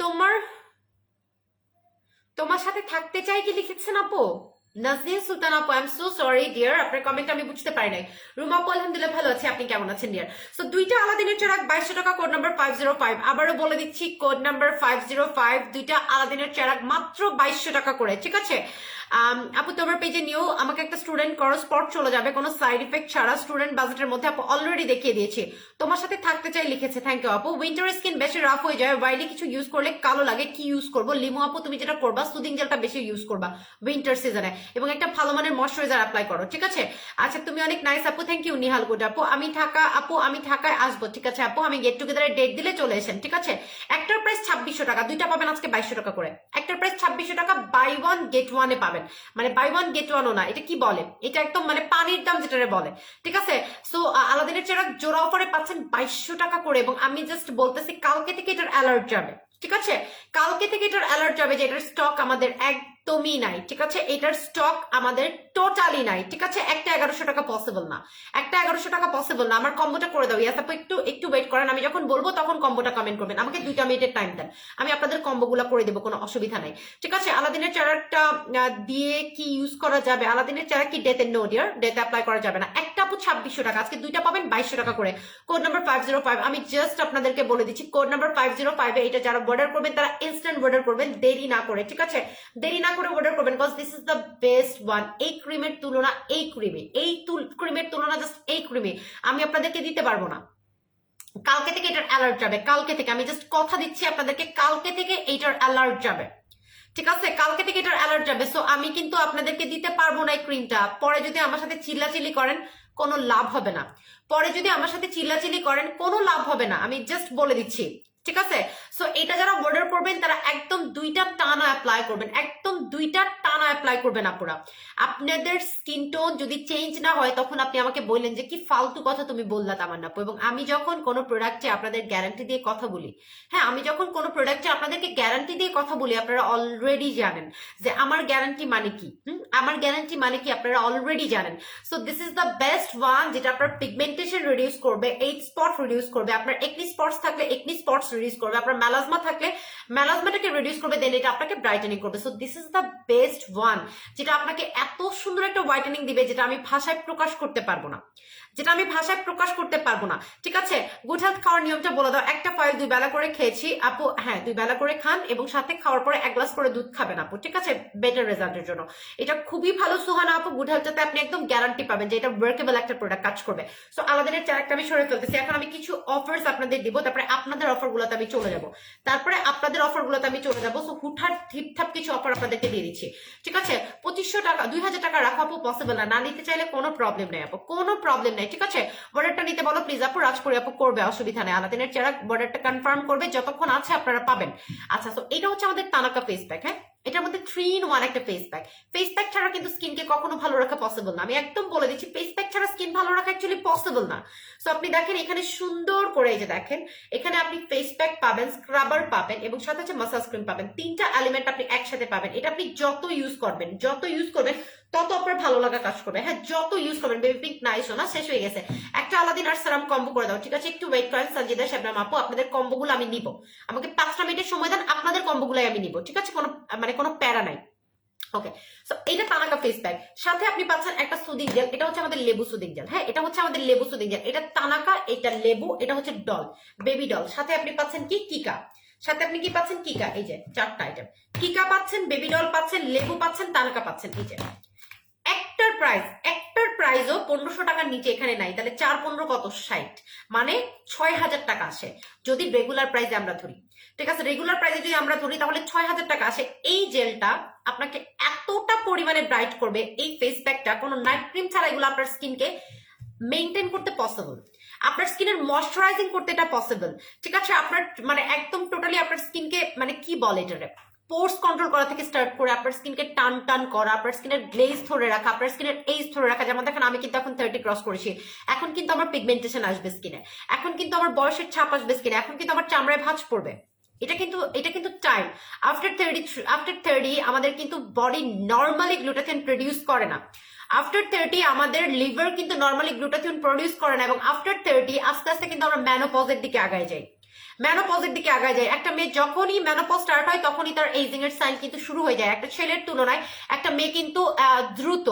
তোমার তোমার সাথে থাকতে চাই কি লিখেছেন আপু? নাজনীন সুলতান আপু, I am so sorry dear, আপনার কমেন্ট আমি বুঝতে পারি নাই। রুমা আপু আলহামদুলিল্লাহ ভালো আছে, আপনি কেমন আছেন ডিয়ার? সো 2টা আলাদিনের চেরাগ 2200 টাকা, কোড নাম্বার 505। আবারও বলে দিচ্ছি কোড নাম্বার 505, 2টা আলাদিনের চেরাগ মাত্র 2200 টাকা করে। ঠিক আছে আপু, তোমার পেজে নিয়েও আমাকে একটা স্টুডেন্ট করো, স্পট চলে যাবে কোনো সাইড ইফেক্ট ছাড়া, স্টুডেন্ট বাজেটের মধ্যে। আপু অলরেডি দেখিয়ে দিয়েছি, তোমার সাথে থাকতে চাই লিখেছে। থ্যাংক ইউ আপু। উইন্টার স্কিন বেশি রাফ হয়ে যায়, বাইরে কিছু ইউজ করলে কালো লাগে, কি ইউজ করবো? লিমু আপু তুমি যেটা করবা, সুদিং জেলটা বেশি ইউজ করবা উইন্টার সিজনে, এবং একটা ভালো মানের ময়শ্চারাইজার অ্যাপ্লাই করো। ঠিক আছে, আচ্ছা তুমি অনেক নাইস আপু, থ্যাংক ইউ। নিহাল গুড আপু, আমি ঢাকায় আসবো। ঠিক আছে আপু, আমি গেট টুগেদারের ডেট দিলে চলে এসেন। ঠিক আছে, একটার প্রাইস 2600 টাকা, 2টা পাবেন আজকে 2200 টাকা করে। একটার প্রাইস 2600 টাকা, বাই ওয়ান গেট ওয়ানে পাবেন, মানে বাই ওয়ান গেট ওয়ানও না, এটা কি বলে, এটা একদম মানে পানির দাম যেটারে বলে। ঠিক আছে, সো আলাদিনের চেরাগ জোড়া অফারে পাচ্ছেন 2200 টাকা করে, এবং আমি জাস্ট বলতেছি কালকে থেকে এটার অ্যালার্ট যাবে। ঠিক আছে, কালকে থেকে এটার অ্যালার্ট যাবে যে এটার স্টক আমাদের একদমই নাই। ঠিক আছে, এটার স্টক আমাদের টোটালি নাই। ঠিক আছে, একটা 1100 টাকা পসিবল না, একটা 1100 টাকা পসিবল না। আমার কম্বোটা করে দাও ইয়াস আপু, একটু ওয়েট করেন, আমি যখন বলবো তখন কম্বোটা কমেন্ট করবেন, আমাকে 2টা মিনিটের টাইম দেন, আমি আপনাদের কম্বোগুলো করে দেবো, কোনো অসুবিধা নাই। ঠিক আছে, আলাদিনের চারাটা দিয়ে কি ইউজ করা যাবে? আলাদিনের চারা কি ডেতে? নো ডিয়ার, ডেতে অ্যাপ্লাই করা যাবে না। একটা আপু 2600 টাকা, আজকে 2টা পাবেন 2200 টাকা করে, কোড নাম্বার 505। আমি জাস্ট আপনাদেরকে বলে দিচ্ছি কোড নাম্বার 505 এটা যারা অর্ডার করবেন তারা ইনস্ট্যান্ট অর্ডার করবেন, দেরি না করে। ঠিক আছে, দেরি না করে অর্ডার করবেন, because this is the best one. এই ক্রিমের তুলনা ক্রিমের তুলনা জাস্ট এই ক্রিমে আমি আপনাদেরকে দিতে পারবো না। কালকে থেকে এটার অ্যালার্ট যাবে, কালকে থেকে আমি জাস্ট কথা দিচ্ছি আপনাদেরকে, কালকে থেকে এইটার অ্যালার্ট যাবে। ঠিক আছে, কালকে থেকে এটার অ্যালার্ট যাবে। সো আমি কিন্তু আপনাদেরকে দিতে পারবো না এই ক্রিমটা। পরে যদি আমার সাথে চিল্লাচিল্লি করেন কোনো লাভ হবে না, পরে যদি আমার সাথে চিল্লাচিল্লি করেন কোনো লাভ হবে না, আমি জাস্ট বলে দিচ্ছি। ঠিক আছে, সো এটা যারা অর্ডার করবেন তারা একদম 2টা টানা অ্যাপ্লাই করবেন, একদম 2টা টানা অ্যাপ্লাই করবেন আপুরা। আপনাদের স্কিন টোন যদি চেঞ্জ না হয় তখন আপনি আমাকে বললেন যে কি ফালতু কথা তুমি বললা তামান্না আপু। এবং আমি যখন কোনো প্রোডাক্টে আপনাদের গ্যারান্টি দিয়ে কথা বলি, হ্যাঁ আমি যখন কোনো প্রোডাক্টে আপনাদেরকে গ্যারান্টি দিয়ে কথা বলি, আপনারা অলরেডি জানেন যে আমার গ্যারান্টি মানে কি। আমার গ্যারান্টি মানে কি আপনারা অলরেডি জানেন। So this is the best one, যেটা আপনার পিগমেন্টেশন রিডিউস করবে, এইট স্পট রিডিউস করবে, আপনার একনি স্পটস থাকলে একনি স্পটস রিডিউস করবে, আপনার মেলাজমা থাকলে মেলাজমাটাকে রিডিউস করবে, দেন এটা আপনাকে ব্রাইটেনিং করবে। So this is the best one, যেটা আপনাকে এত সুন্দর একটা হোয়াইটেনিং দিবে যেটা আমি ভাষায় প্রকাশ করতে পারবো না, যেটা আমি ভাষায় প্রকাশ করতে পারবো না। ঠিক আছে, গুড হেলথ খাওয়ার নিয়মটা বলে দাও। একটা ফাইল 2 বেলা করে খেয়েছি আপু, হ্যাঁ 2 বেলা করে খান এবং সাথে খাওয়ার পরে 1 গ্লাস করে দুধ খাবেন আপু, ঠিক আছে, বেটার রেজাল্টের জন্য। এটা খুবই ভালো সুহানা আপু, গুড হেলথটাতে আপনি একদম গ্যারান্টি পাবেন যে এটা ওয়ার্কেবল একটা প্রোডাক্ট, কাজ করবে। সো আলাদিনের চারটা আমি সরে ফেলতেছি, এখন আমি কিছু অফার্স আপনাদের দিব, তারপরে আপনাদের অফার গুলোতে আমি চলে যাব, সো হুটহাট ঠিকঠাক কিছু অফার আপনাদেরকে দিয়ে দিচ্ছি। ঠিক আছে, 2500 টাকা 2000 টাকা রাখা আপু পসিবল না, না নিতে চাইলে কোনো প্রবলেম নেই আপু, কোনো প্রবলেম নেই। ঠিক আছে, বর্ডারটা নিতে বলো প্লিজ আপু, রাজপুরি আপু করবে, অসুবিধা নেই। আলাদিনের চেহারা বর্ডারটা কনফার্ম করবে, যতক্ষণ আছে আপনারা পাবেন। আচ্ছা, তো এটা হচ্ছে আমাদের তানাকা ফেস প্যাক। হ্যাঁ, এটার মধ্যে 3 in 1 একটা ফেস প্যাক। ফেস প্যাক ছাড়া কিন্তু স্কিনকে কখনো ভালো রাখা পসিবল না, আমি একদম বলে দিচ্ছি, ফেস প্যাক ছাড়া স্কিন ভালো রাখা অ্যাকচুয়ালি পসিবল না। সো আপনি দেখেন এখানে সুন্দর করে, এই যে দেখেন এখানে আপনি ফেস প্যাক পাবেন, স্ক্রাবার পাবেন এবং সাথে হচ্ছে মাসাজ ক্রিম পাবেন, 3টা এলিমেন্ট আপনি একসাথে পাবেন। এটা আপনি যত ইউজ করবেন তত আপনার ভালো লাগা কাজ করবে। হ্যাঁ, যত ইউজ করবেন। বেবি পিঙ্ক নাইস না, শেষ হয়ে গেছে। একটা আলাদিন আর সারাম কম্বো করে দাও। ঠিক আছে, একটু ওয়েট করেন সাজিদা শাবনাম আপু, আপনাদের কম্বোগুলো আমি নিব, আমাকে 5টা মিনিটের সময় দেন, আপনাদের কম্বোগুলাই আমি নিব। ঠিক আছে, কোনো প্যারা নাই। ওকে, সো এটা তানাকা ফেস প্যাক, সাথে আপনি পাচ্ছেন একটা সুদিং জেল, এটা হচ্ছে আমাদের লেবু সুদিং জেল। হ্যাঁ, এটা হচ্ছে আমাদের লেবু সুদিং জেল, এটা তানাকা, এটা লেবু, এটা হচ্ছে ডল, বেবি ডল। সাথে আপনি পাচ্ছেন কি কিকা, সাথে আপনি কি পাচ্ছেন কিকা, এই যে 4টা আইটেম, কিকা পাচ্ছেন, বেবি ডল পাচ্ছেন, লেবু পাচ্ছেন, তানাকা পাচ্ছেন। এই যে একটার প্রাইসও 1500 টাকার নিচে এখানে নাই, তাহলে 4-15 কত 60, মানে 6000 টাকা আসে যদি রেগুলার প্রাইসে আমরা ধরি। ঠিক আছে, রেগুলার প্রাইসে যদি আমরা ধরি তাহলে 6000 টাকা আসে। এই জেলটা আপনাকে এতটা পরিমাণে ব্রাইট করবে, এই ফেস প্যাকটা কোনো নাইট ক্রিম ছাড়া এগুলো আপনার স্কিনকে মেনটেন করতে পসিবল, আপনার স্কিনের ময়শ্চারাইজিং করতে এটা পসিবল। ঠিক আছে, আপনার মানে একদম টোটালি আপনার স্কিনকে মানে কি বলে এটারে, পোর্স কন্ট্রোল করা থেকে স্টার্ট করে আপনার স্কিনকে টান করা, আপনার স্কিনের গ্লেজ ধরে রাখা, আপনার স্কিনের এজ ধরে রাখা। যেমন দেখেন আমি কিন্তু এখন 30 ক্রস করেছি, এখন কিন্তু আমার পিগমেন্টেশন আসবে স্কিনে, এখন কিন্তু আমার বয়সের ছাপ আসবে স্কিনে, এখন কিন্তু আমার চামড়ায় ভাঁজ পড়বে। এটা কিন্তু টাইম। আফটার 30 আমাদের কিন্তু বডি নর্মালি গ্লুটাথিয়ন প্রডিউস করে না। আফটার 30 আমাদের লিভার কিন্তু নর্মালি গ্লুটাথিয়ন প্রডিউস করে না, এবং আফটার 30 আস্তে আস্তে কিন্তু আমরা ম্যানোপজের দিকে আগায় যাই। একটা মেয়ে যখনই ম্যানোপজ স্টার্ট হয় তখনই তার এজিং এর সাইন কিন্তু শুরু হয়ে যায়। একটা ছেলের তুলনায় একটা মেয়ে কিন্তু দ্রুত,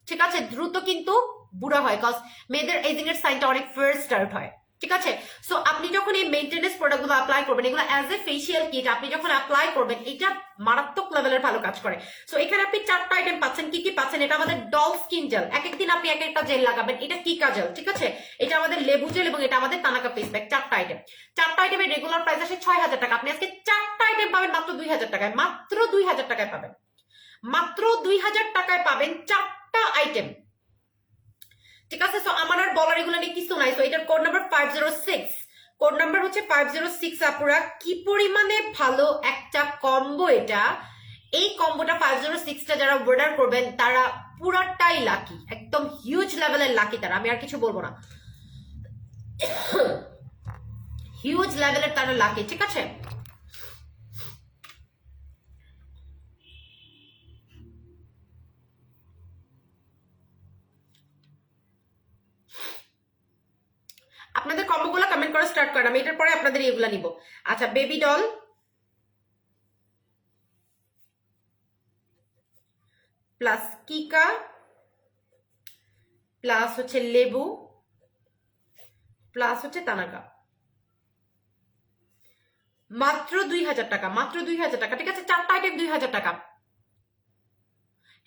ঠিক আছে, দ্রুত কিন্তু বুড়া হয়, কজ মেয়েদের এজিং এর সাইনটা অনেক ফার্স্ট স্টার্ট হয়। ঠিক আছে, সো আপনি যখন এই মেইনটেনেন্স প্রোডাক্টগুলো অ্যাপ্লাই করবেন, এগুলো অ্যাজ এ ফেসিয়াল কিট আপনি যখন অ্যাপ্লাই করবেন, এটা মারাত্মক লেভেলের ভালো কাজ করে। সো এখানে আপনি 4টা আইটেম পাচ্ছেন। কি কি পাচ্ছেন? এটা আমাদের ডল স্কিন জেল, এক একদিন আপনি এক একটা জেল লাগাবেন, এটা কিকা জেল, ঠিক আছে, এটা আমাদের লেবু জেল এবং এটা আমাদের তানাকা ফেস প্যাক। 4টা আইটেমের রেগুলার প্রাইস আসে 6000 টাকা, আপনি আজকে 4টা আইটেম পাবেন মাত্র 2000 টাকায়, মাত্র 2000 টাকায় পাবেন, মাত্র 2000 টাকায় পাবেন 4টা আইটেম। ঠিক আছে, সো আমার আর বলার এগুলো নিয়ে কিছু নাই। সো এটার কোড নাম্বার 506, কোড নাম্বার হচ্ছে 506। আপুরা কি পরিমাণে ভালো একটা কম্বো এটা, এই কম্বোটা 506টা যারা অর্ডার করবেন তারা পুরাটাই লাকি, একদম হিউজ লেভেলের লাকি তারা, আমি আর কিছু বলবো না, হিউজ লেভেলের তারা লাকি। ঠিক আছে, আপনাদের কম্বোগুলো কমেন্ট করে স্টার্ট করেন, আমি এটার পরে আপনাদের এগুলা নিব। আচ্ছা, বেবি ডল প্লাস কিকা প্লাস হচ্ছে লেবু প্লাস হচ্ছে তানাকা, মাত্র 2000 টাকা, মাত্র 2000 টাকা। ঠিক আছে, 4টা আইটেম 2000 টাকা।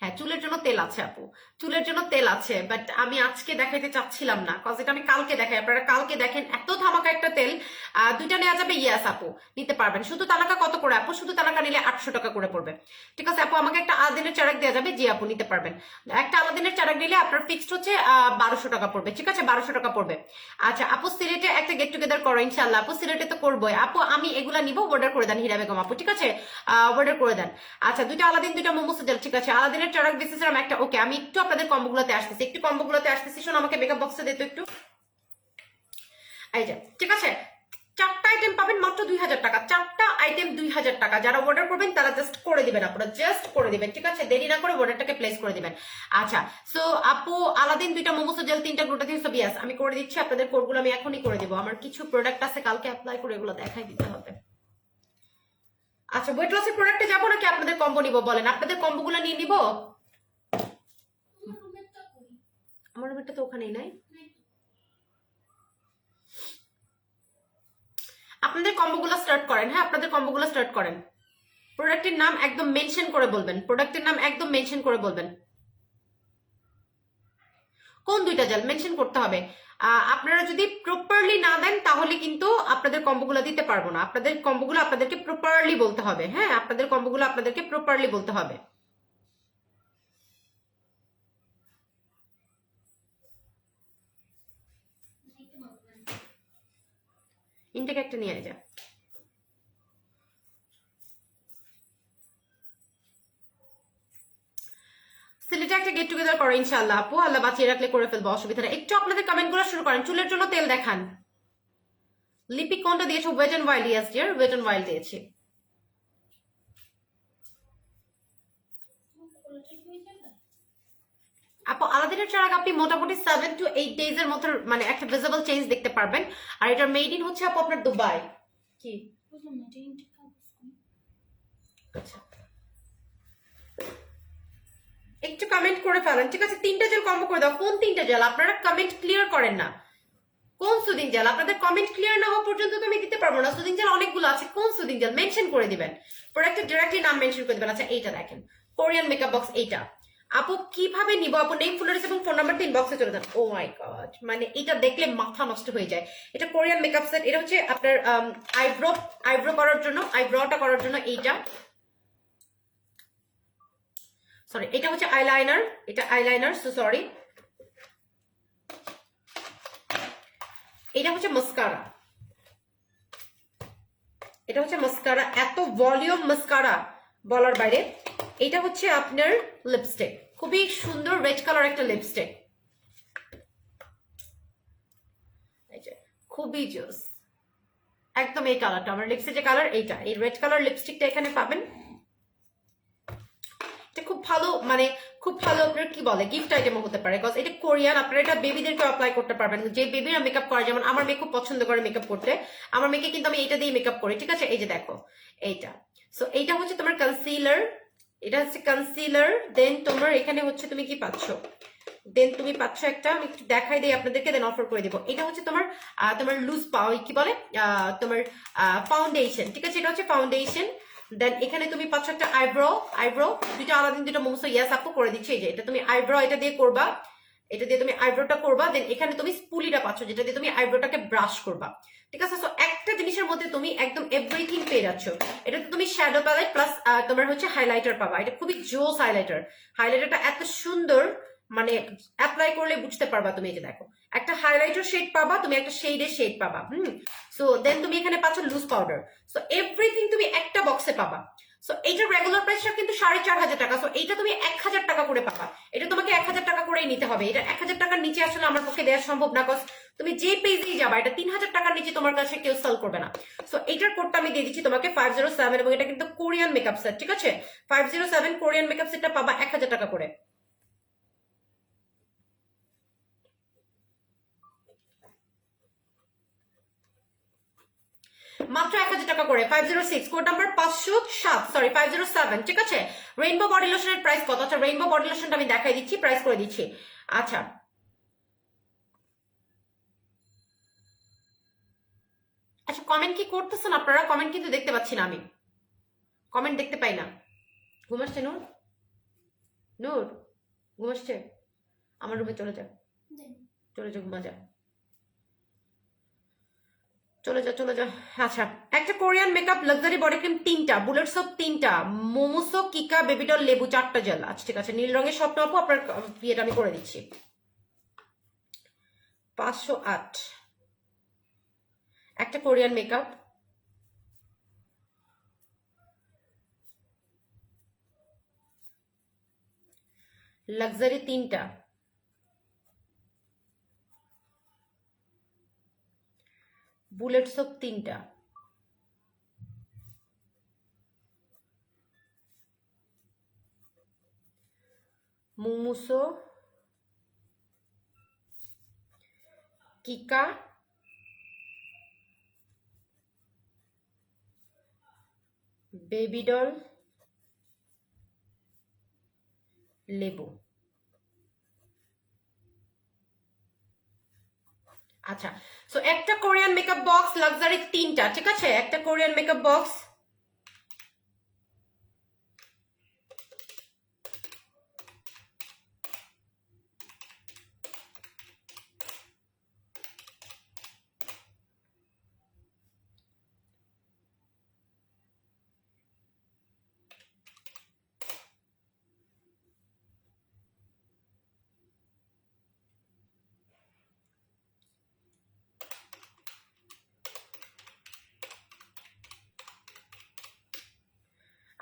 হ্যাঁ, চুলের জন্য তেল আছে আপু, চুলের জন্য তেল আছে, বাট আমি আজকে দেখাইতে চাচ্ছিলাম না, কজ এটা আমি কালকে দেখাই, আপনারা কালকে দেখেন। এত ধামাকা একটা তেল, দুইটা নেওয়া যাবে। ইয়াস আপু, নিতে পারবেন। শুধু তালাকা কত করে আপু? শুধু তালাকা নিলে 800 টাকা করে পড়বে। ঠিক আছে আপু, আমাকে একটা আলাদিনের চারাক দেওয়া যাবে? জি আপু, নিতে পারবেন। একটা আলাদিনের চারাক নিলে আপনার ফিক্সড হচ্ছে 1200 টাকা পড়বে। ঠিক আছে, 1200 টাকা পড়বে। আচ্ছা আপু, সিলেটে একটা গেট টুগেদার করো ইনশাল্লাহ। আপু সিলেটে তো করবোই আপু, আমি এগুলা নিবো, অর্ডার করে দেন হীরা বেগম আপু। ঠিক আছে, অর্ডার করে দেন। আচ্ছা, দুইটা আলাদিন, দুইটা মোমো সেজেল। ঠিক আছে, আলাদিনের চারাক বেসিসের একটা। ওকে, আমি একটু আপনাদের কম্বোগুলোতে আসতেছি, একটু কম্বোগুলোতে আসতেছি। শোনো, আমাকে মেকআপ বক্সে দিত একটু। এই যে, ঠিক আছে, 4টা আইটেম পাবেন মাত্র 2000 টাকা। 4টা আইটেম 2000 টাকা। যারা অর্ডার করবেন তারা জাস্ট করে দিবেন, আপনারা জাস্ট করে দিবেন। ঠিক আছে, দেরি না করে অর্ডারটাকে প্লেস করে দিবেন। আচ্ছা, সো আপু আলাদিন, দুইটা মোমোসো জেল, 3টা গ্লুটাথিন সব। ইয়াস, আমি করে দিচ্ছি। আপনাদের কোডগুলো আমি এখনই করে দিব। আমার কিছু প্রোডাক্ট আছে কালকে অ্যাপ্লাই করে, এগুলো দেখাই দিতে হবে। আচ্ছা, ওয়েট লসের প্রোডাক্টে যাবো নাকি আপনাদের কম্বো নিবো? বলেন, আপনাদের কম্বোগুলো নিয়ে নিবো। তোমার রুমেরটা করি আমার রুমেরটা তো ওখানেই নাই। আপনাদের কম্বোগুলো স্টার্ট করেন। হ্যাঁ, আপনাদের কম্বোগুলো স্টার্ট করেন। প্রোডাক্টের নাম একদম মেনশন করে বলবেন, প্রোডাক্টের নাম একদম মেনশন করে বলবেন। কোন দুইটা জেল মেনশন করতে হবে। আপনারা যদি প্রপারলি না দেন তাহলে কিন্তু আপনাদের কম্বোগুলো দিতে পারবো না। আপনাদের কম্বোগুলো আপনাদেরকে প্রপারলি বলতে হবে। হ্যাঁ, আপনাদের কম্বোগুলো আপনাদেরকে প্রপারলি বলতে হবে। ইনটেক একটা নিয়ে যা। সিলেটে একটা গেট টুগেদার করো ইনশাআল্লাহ আপু, আল্লাহ বাঁচিয়ে রাখলে করে ফেলবো, অসুবিধা নেই। একটু আপনাদের কমেন্টগুলো শুরু করেন। চুলের জন্য তেল দেখান। লিপি কোনটা দিয়েছো? Wet and wild. Yes dear, wet and wild দিয়েছি। আপু আলাদিনের চারাক আপনি মোটামুটি 7 to 8 days এর মতো মানে একটা ভিজিবল চেঞ্জ দেখতে পারবেন। আর এটা মেড ইন হচ্ছে আপু আপনার দুবাই। কি বুঝলাম না, এটা ইনটেক আচ্ছা, একটু কমেন্ট করে ফেলেন। ঠিক আছে, 3টা জেল কম্বো করে দাও। কোন 3টা জেল? আপনারা কমেন্ট ক্লিয়ার করেন না। কোন সুদিং জেল? আপনাদের কমেন্ট ক্লিয়ার না হওয়া পর্যন্ত তো আমি দিতে পারবো না। সুদিং জেল অনেকগুলো আছে, কোন সুদিং জেল মেনশন করে দিবেন। প্রোডাক্টের ডাইরেক্টলি নাম মেনশন করে দিবেন। আচ্ছা, এইটা দেখেন, কোরিয়ান মেকআপ বক্স। এইটা আপু কিভাবে নিব? আপু নেম, ফুল অ্যাড্রেস এবং ফোন নাম্বারটা ইনবক্সে চলে যান। ও মাই গড, মানে এটা দেখলে মাথা নষ্ট হয়ে যায়। এটা কোরিয়ান মেকআপ সেট। এটা হচ্ছে আপনার আইব্রো করার জন্য, আইব্রোটা করার জন্য এইটা। সরি, এটা হচ্ছে আইলাইনার। এটা আইলাইনার, সো সরি। এটা হচ্ছে মাস্কারা। এটা হচ্ছে মাস্কারা, এত ভলিউম মাস্কারা বলার বাইরে। এটা হচ্ছে আপনার লিপস্টিক, খুবই সুন্দর রেড কালার একটা লিপস্টিক। খুবই জোস, একদম এই কালারটা আমার লিপস্টিক যে কালার, এইটা এই রেড কালার লিপস্টিকটা এখানে পাবেন। এটা খুব ভালো, মানে খুব ভালো আপনার কি বলে গিফট আইটেমও হতে পারে, বিকজ এটা কোরিয়ান। আপনারা এটা বেবিদেরকে অ্যাপ্লাই করতে পারবেন, যে বেবিরা মেকআপ করে। যেমন আমার মেয়ে খুব পছন্দ করে মেকআপ করতে, আমার মেয়েকে কিন্তু আমি এইটা দিয়ে মেকআপ করি। ঠিক আছে, এই যে দেখো এইটা। সো এইটা হচ্ছে তোমার কনসিলার, এটা হচ্ছে কনসিলার। দেন তোমার এখানে হচ্ছে তুমি কি পাচ্ছ, দেন তুমি পাচ্ছ একটা, আমি একটু দেখাই দিই আপনাদেরকে, দেন অফার করে দিব। এটা হচ্ছে তোমার তোমার লুজ কি বলে তোমার ফাউন্ডেশন। ঠিক আছে, এটা হচ্ছে ফাউন্ডেশন। দেন এখানে তুমি পাচ্ছ একটা আইব্রো, দুইটা আলাদা, দুইটা মোমোসো। ইয়াস আপু করে দিচ্ছি। এই যে এটা তুমি আইব্রো, এটা দিয়ে করবা, এটা দিয়ে তুমি আইব্রোটা করবা। দেন এখানে তুমি স্পুলিটা পাচ্ছ, যেটা দিয়ে তুমি আইব্রোটাকে ব্রাশ করবা। ঠিক আছে, সো একটা জিনিসের মধ্যে তুমি একদম এভরিথিং পেয়ে যাচ্ছ। এটাতে তুমি শ্যাডো প্যালেট প্লাস তোমার হচ্ছে হাইলাইটার পাবা। এটা খুবই জোস হাইলাইটার। হাইলাইটারটা এত সুন্দর, মানে অ্যাপ্লাই করলে বুঝতে পারবা তুমি। এই যে দেখো, একটা হাইলাইটার শেড পাবা তুমি, একটা শেডের শেড পাবা। সো দেন তুমি এখানে পাচ্ছ লুজ পাউডার। সো এভরিথিং তুমি একটা বক্সে পাবা। সো এইটার রেগুলার প্রাইসটা কিন্তু 4500 টাকা। সো এইটা তুমি 1000 টাকা করে পাবা। এটা তোমাকে 1000 টাকা করেই নিতে হবে। এটা 1000 টাকার নিচে আসলে আমার পক্ষে দেওয়া সম্ভব না, কজ তুমি যে পেজেই যাবা এটা 3000 টাকার নিচে তোমার কাছে কেউ সেল করবে না। সো এইটার কোডটা আমি দিয়ে দিচ্ছি তোমাকে 507, এবং এটা কিন্তু কোরিয়ান মেকআপ সেট। ঠিক আছে, 507 কোরিয়ান মেকআপ সেটটা পাবা 1000 টাকা করে। মাত্র 1000 টাকা করে। 506, কোড নাম্বার 507, সরি 507। ঠিক আছে, রেইনবো বডি লোশনের প্রাইস কত? আচ্ছা, রেইনবো বডি লোশনটা আমি দেখাই দিচ্ছি, প্রাইস করে দিচ্ছি। আচ্ছা, আচ্ছা কমেন্ট কি করতেছেন আপনারা? কমেন্ট কিন্তু দেখতে পাচ্ছি না, আমি কমেন্ট দেখতে পাই না। ঘুমাচ্ছে নূর? নূর ঘুম আসছে? আমার রুমে চলে যা, দেন। চলে যা, ঘুমা যা, চলে যা, চলে যা। আচ্ছা, একটা Korean makeup luxury body cream 3টা, বুলেট সোপ 3টা, মোমোসো, কিকা, বেবিডল, লেবু 4টা জেল। আচ্ছা ঠিক আছে, নীল রঙের স্বপ্ন আপু আপনার বিয়েটা আমি করে দিচ্ছি। 508। একটা কোরিয়ান মেকআপ, লাক্সারি 3টা, বুলেট সোপ 3টা, মোমোসো, কিকা, বেবিডল, লেবু। আচ্ছা, সো একটা কোরিয়ান মেকআপ বক্স লাক্সারি 3টা, ঠিক আছে? একটা কোরিয়ান মেকআপ বক্স,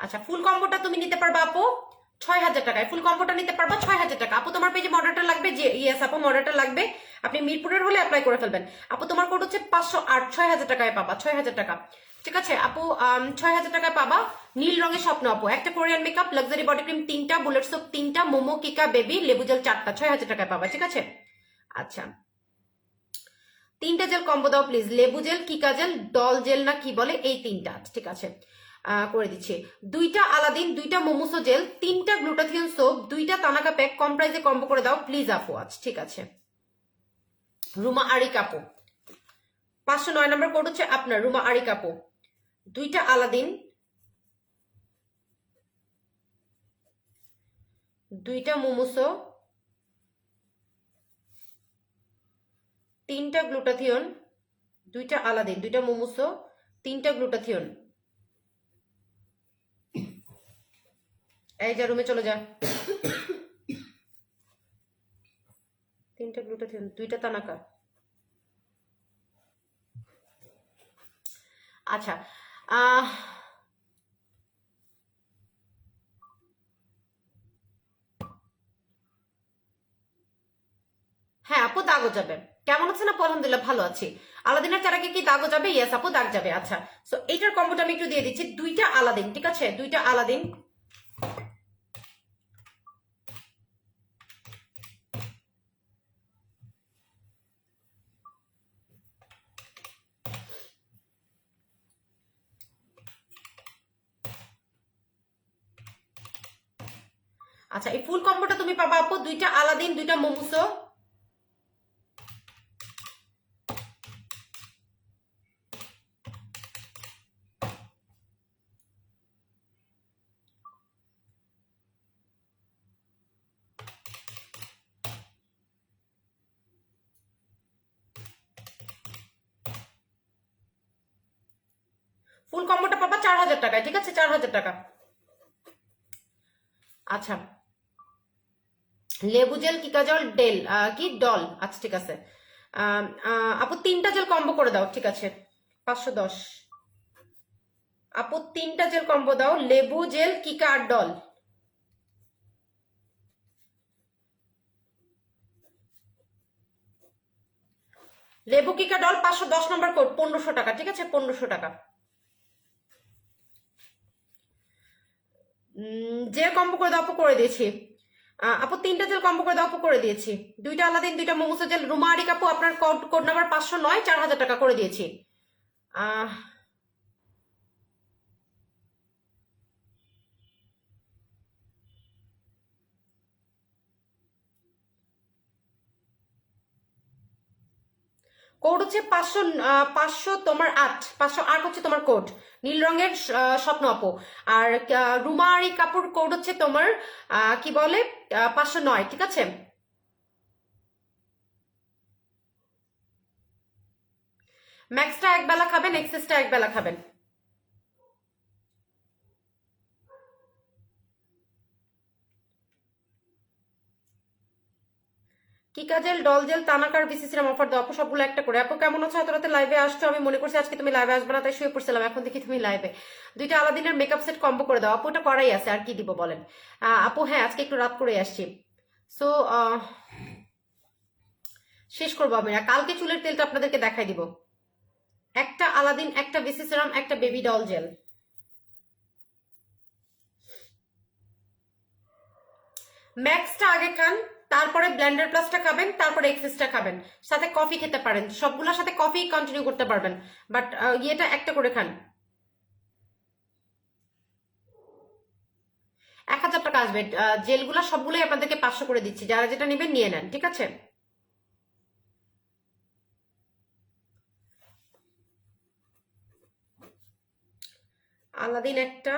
আচ্ছা ফুল কম্বোটা তুমি নিতে পারবা আপু 6,000 টাকায়। ফুল কম্বোটা নিতে পারবা 6,000 টাকা। আপু তোমার পেজে মডারেটর লাগবে? যে ইয়েস আপু মডারেটর লাগবে, আপনি মিরপুরের হলে অ্যাপ্লাই করে ফেলবেন। আপু তোমার কোড হচ্ছে 508, 6,000 টাকায় পাবা, 6,000 টাকা, ঠিক আছে আপু? 6,000 টাকায় পাবা নীল রঙের স্বপ্ন আপু। একটা Korean makeup luxury body cream 3টা, বুলেট সোপ 3টা, মোমো, কিকা, বেবি, লেবু জেল 4টা, 6,000 টাকায় পাবা, ঠিক আছে? আচ্ছা 3টা জেল কম্বো দাও প্লিজ, লেবু জেল, কিকা জেল, ডল জেল না কি বলে, এই 3টা, ঠিক আছে? করে দিচ্ছি। 2টা আলাদিন, 2টা মোমোসো জেল, 3টা গ্লুটাথিয়ন সোপ, 2টা তানাকা প্যাক, কম প্রাইসে কম্বো করে দাও প্লিজ আপু আজ, ঠিক আছে? রুমা আরিক আপু 509 নম্বর কোড হচ্ছে আপনার, রুমা আরিক আপু। 2টা আলাদিন, 2টা মোমোসো, 3টা গ্লুটাথিয়ন, 2টা আলাদিন, 2টা মোমোসো, 3টা গ্লুটাথিয়ন। এই যা রুমে চলে যা। 3টা গ্লুটাথিয়ন, 2টা তানাকা। আচ্ছা হ্যাঁ আপু দাগও যাবে। কেমন আছেন আপু? আলহামদুলিল্লাহ ভালো আছি। আলাদিনের চারাকে কি দাগও যাবে? ইয়েস আপু দাগ যাবে। আচ্ছা সো এইটার কম্বোটা আমি একটু দিয়ে দিচ্ছি। 2টা আলাদিন, ঠিক আছে? 2টা আলাদিন, আচ্ছা এই ফুল কম্বোটা তুমি পাবা আপু 2টা আলাদিন, 2টা মোমোসো, ফুল কম্বোটা পাবা 4,000 টাকায়, ঠিক আছে? 4,000 টাকা। আচ্ছা লেবু জেল, কিকা জল, ডেল কি ডল, আচ্ছা ঠিক আছে। আপু 3টা জেল কম্বো করে দাও, ঠিক আছে? 510। আপু 3টা জেল কম্বো দাও, লেবু জেল, কিকা আর ডল। লেবু কিকা ডল 510 নম্বর কোড, 1500 টাকা, ঠিক আছে? 1500 টাকা। জেল কম্বো করে দাও আপু, করে দিয়েছি। আপু 3টা জেল কম্বো করে দাও আপু, করে দিয়েছি। 2টা আলাদিন, 2টা মোমোসো জেল, রুমা আরিক আপু আপনার কোড কোড নাম্বার 509, 4,000 টাকা করে দিয়েছি। আহ কোড হচ্ছে 500 তোমার 8, 508 হচ্ছে তোমার কোড। নীল রঙের স্বপ্ন আপু। আর রুমারি কাপুর কোড হচ্ছে তোমার কি বলে 509, ঠিক আছে। ম্যাক্সটা এক বেলা খাবেন, এক্সেসটা এক বেলা খাবেন। কিকা জেল, ডল জেল, তানাকার বিসিসিরাম অফার দাও আপু, সবগুলো একটা করে। আপু কেমন আছো? এত রাতে লাইভে আসছো, আমি মনে করছি আজকে তুমি লাইভে আসবে না, তাই শুয়ে পড়ছিলাম, এখন দেখি তুমি লাইভে। দুইটা আলাদিনের মেকআপ সেট কম্বো করে দাও আপু, ওটা করাই আছে, আর কি দিব বলেন। আপু হ্যাঁ আজকে একটু রাত করে আসছি, সো শেষ করবো আমি না, কালকে চুলের তেলটা আপনাদেরকে দেখাই দিব। একটা আলাদিন, একটা বিসিসিরাম, একটা বেবি ডল জেল। ম্যাক্সটা আগে খান, তারপরে ব্লেন্ডার প্লাসটা খাবেন, তারপরে এক্সেসটা খাবেন, সাথে কফি খেতে পারেন, সবগুলোর সাথে কফি কন্টিনিউ করতে পারবেন, বাট ইয়েটা একটা করে খান। 1000 টাকা আসবে। জেলগুলা সবগুলোই আপনাদেরকে 500 করে দিচ্ছি, যারা যেটা নেবেন নিয়ে নেন, ঠিক আছে। আলাদিন একটা,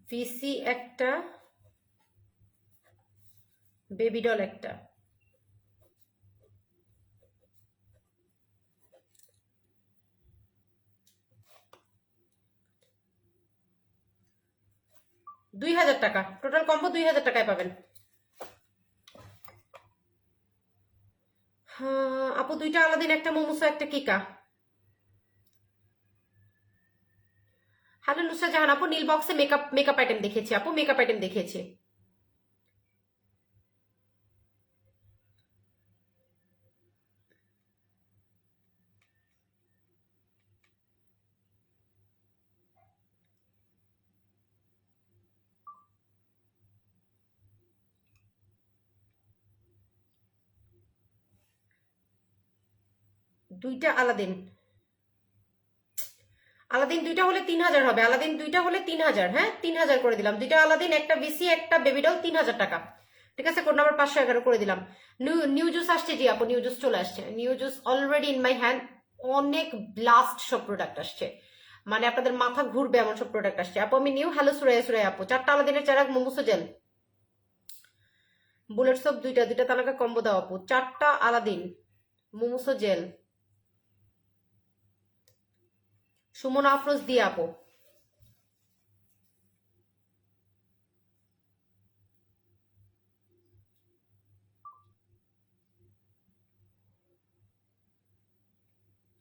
ভিসি একটা, বেবি ডল একটা। ৳2000, টোটাল কম্বো 2000 টাকায় পাবেন। হ্যাঁ আপু, দুইটা আলাদিন, একটা মোমোসো, একটা কিকা। হ্যালো নুসরাত জাহান আপু, নীল বক্সে মেকআপ মেকআপ আইটেম দেখিয়েছি আপু, মেকআপ আইটেম দেখিয়েছি। দুইটা আলাদিন, আলাদিন দুইটা হলে 3000 হবে, আলাদিন দুইটা হলে 3000, হ্যাঁ 3000 করে দিলাম। দুইটা আলাদিন, একটা ভিসি, একটা বেবিডল, 3000 টাকা, ঠিক আছে। কোড নাম্বার 511 করে দিলাম। নিউ জুস আসছে, জি আপু নিউ জুস চলে আসছে, new juice already in my hand. অনেক ব্লাস্ট সব প্রোডাক্ট আসছে, মানে আপনাদের মাথা ঘুরবে এমন সব প্রোডাক্ট আসছে আপু। আমি নিউ, হ্যালো সুরাইয়া সুরাইয়া আপু, 4টা আলাদিনের চারাক মোমোসো জেল, বুলেট সব দুইটা, দুইটা তালাকা কম্বো দাও আপু, 4টা আলাদিন মোমোসো জেল, সুমন আফরোজ দিয়ে আপু।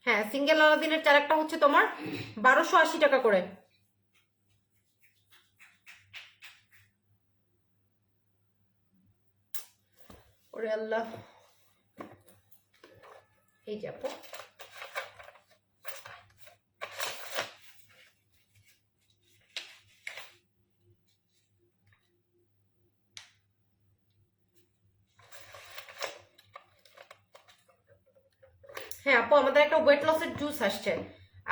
হ্যাঁ সিঙ্গেল আলাদিনের চারাকটা হচ্ছে তোমার 1280 টাকা করে। ওরে আল্লাহ, এই যে আপু, হ্যাঁ আপু আমাদের একটা ওয়েট লসের জুস আসছে,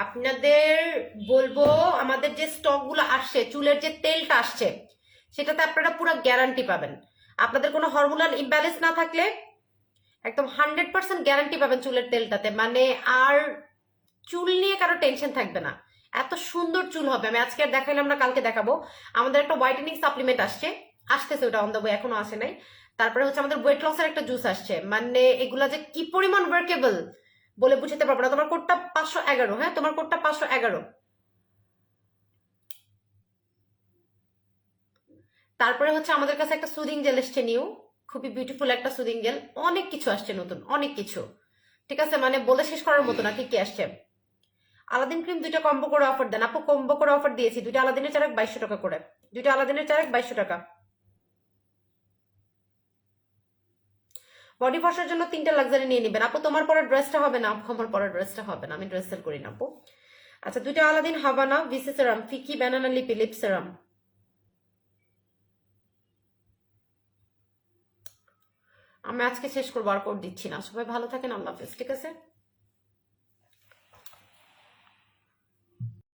আপনাদের বলবো আমাদের যে স্টক গুলো আসছে, চুলের যে তেলটা আসছে, সেটাতে আপনারা পুরো গ্যারান্টি পাবেন। আপনাদের কোনো হরমোনাল ইমব্যালেন্স না থাকলে একদম 100% গ্যারান্টি পাবেন চুলের তেলটাতে, মানে আর চুল নিয়ে কারো টেনশন থাকবে না, এত সুন্দর চুল হবে। আমি আজকে আর দেখাইলাম না, কালকে দেখাবো। আমাদের একটা হোয়াইটেনিং সাপ্লিমেন্ট আসছে, আসতেছে, ওটা অন দ্য ওয়ে, এখনো আসে নাই। তারপরে হচ্ছে আমাদের ওয়েট লসের একটা জুস আসছে, মানে এগুলা যে কি পরিমাণ ওয়ার্কেবল বলে বুঝতে পারবো না। তোমার কোডটা 511, হ্যাঁ তোমার কোডটা 511। তারপরে হচ্ছে আমাদের কাছে একটা সুদিং জেল এসছে নিউ, খুবই বিউটিফুল একটা সুদিং জেল। অনেক কিছু আসছে নতুন, অনেক কিছু, ঠিক আছে, মানে বলে শেষ করার মতো না কি কি আসছে। আলাদিন ক্রিম দুইটা কম্বো করে অফার দেন আপু, কম্বো করে অফার দিয়েছি, দুইটা আলাদিনের চারাক 2200 টাকা করে, দুইটা আলাদিনের চারাক 2200 টাকা। বডি ওয়াশের জন্য 3টা লাক্সারি নিয়ে নেবেন আপু। তোমার পরের ড্রেসটা হবে না আপু, আমার পরের ড্রেসটা হবে না, আমি ড্রেস সেল করি না আপু। আচ্ছা দুইটা আলাদিন হাভানা ভিসি সেরাম, ফিকি ব্যানানা লিপি লিপ সেরাম। আমি আজকে শেষ করবো, আর কোড দিচ্ছি না। সবাই ভালো থাকেন, আল্লাহ হাফেজ, ঠিক আছে।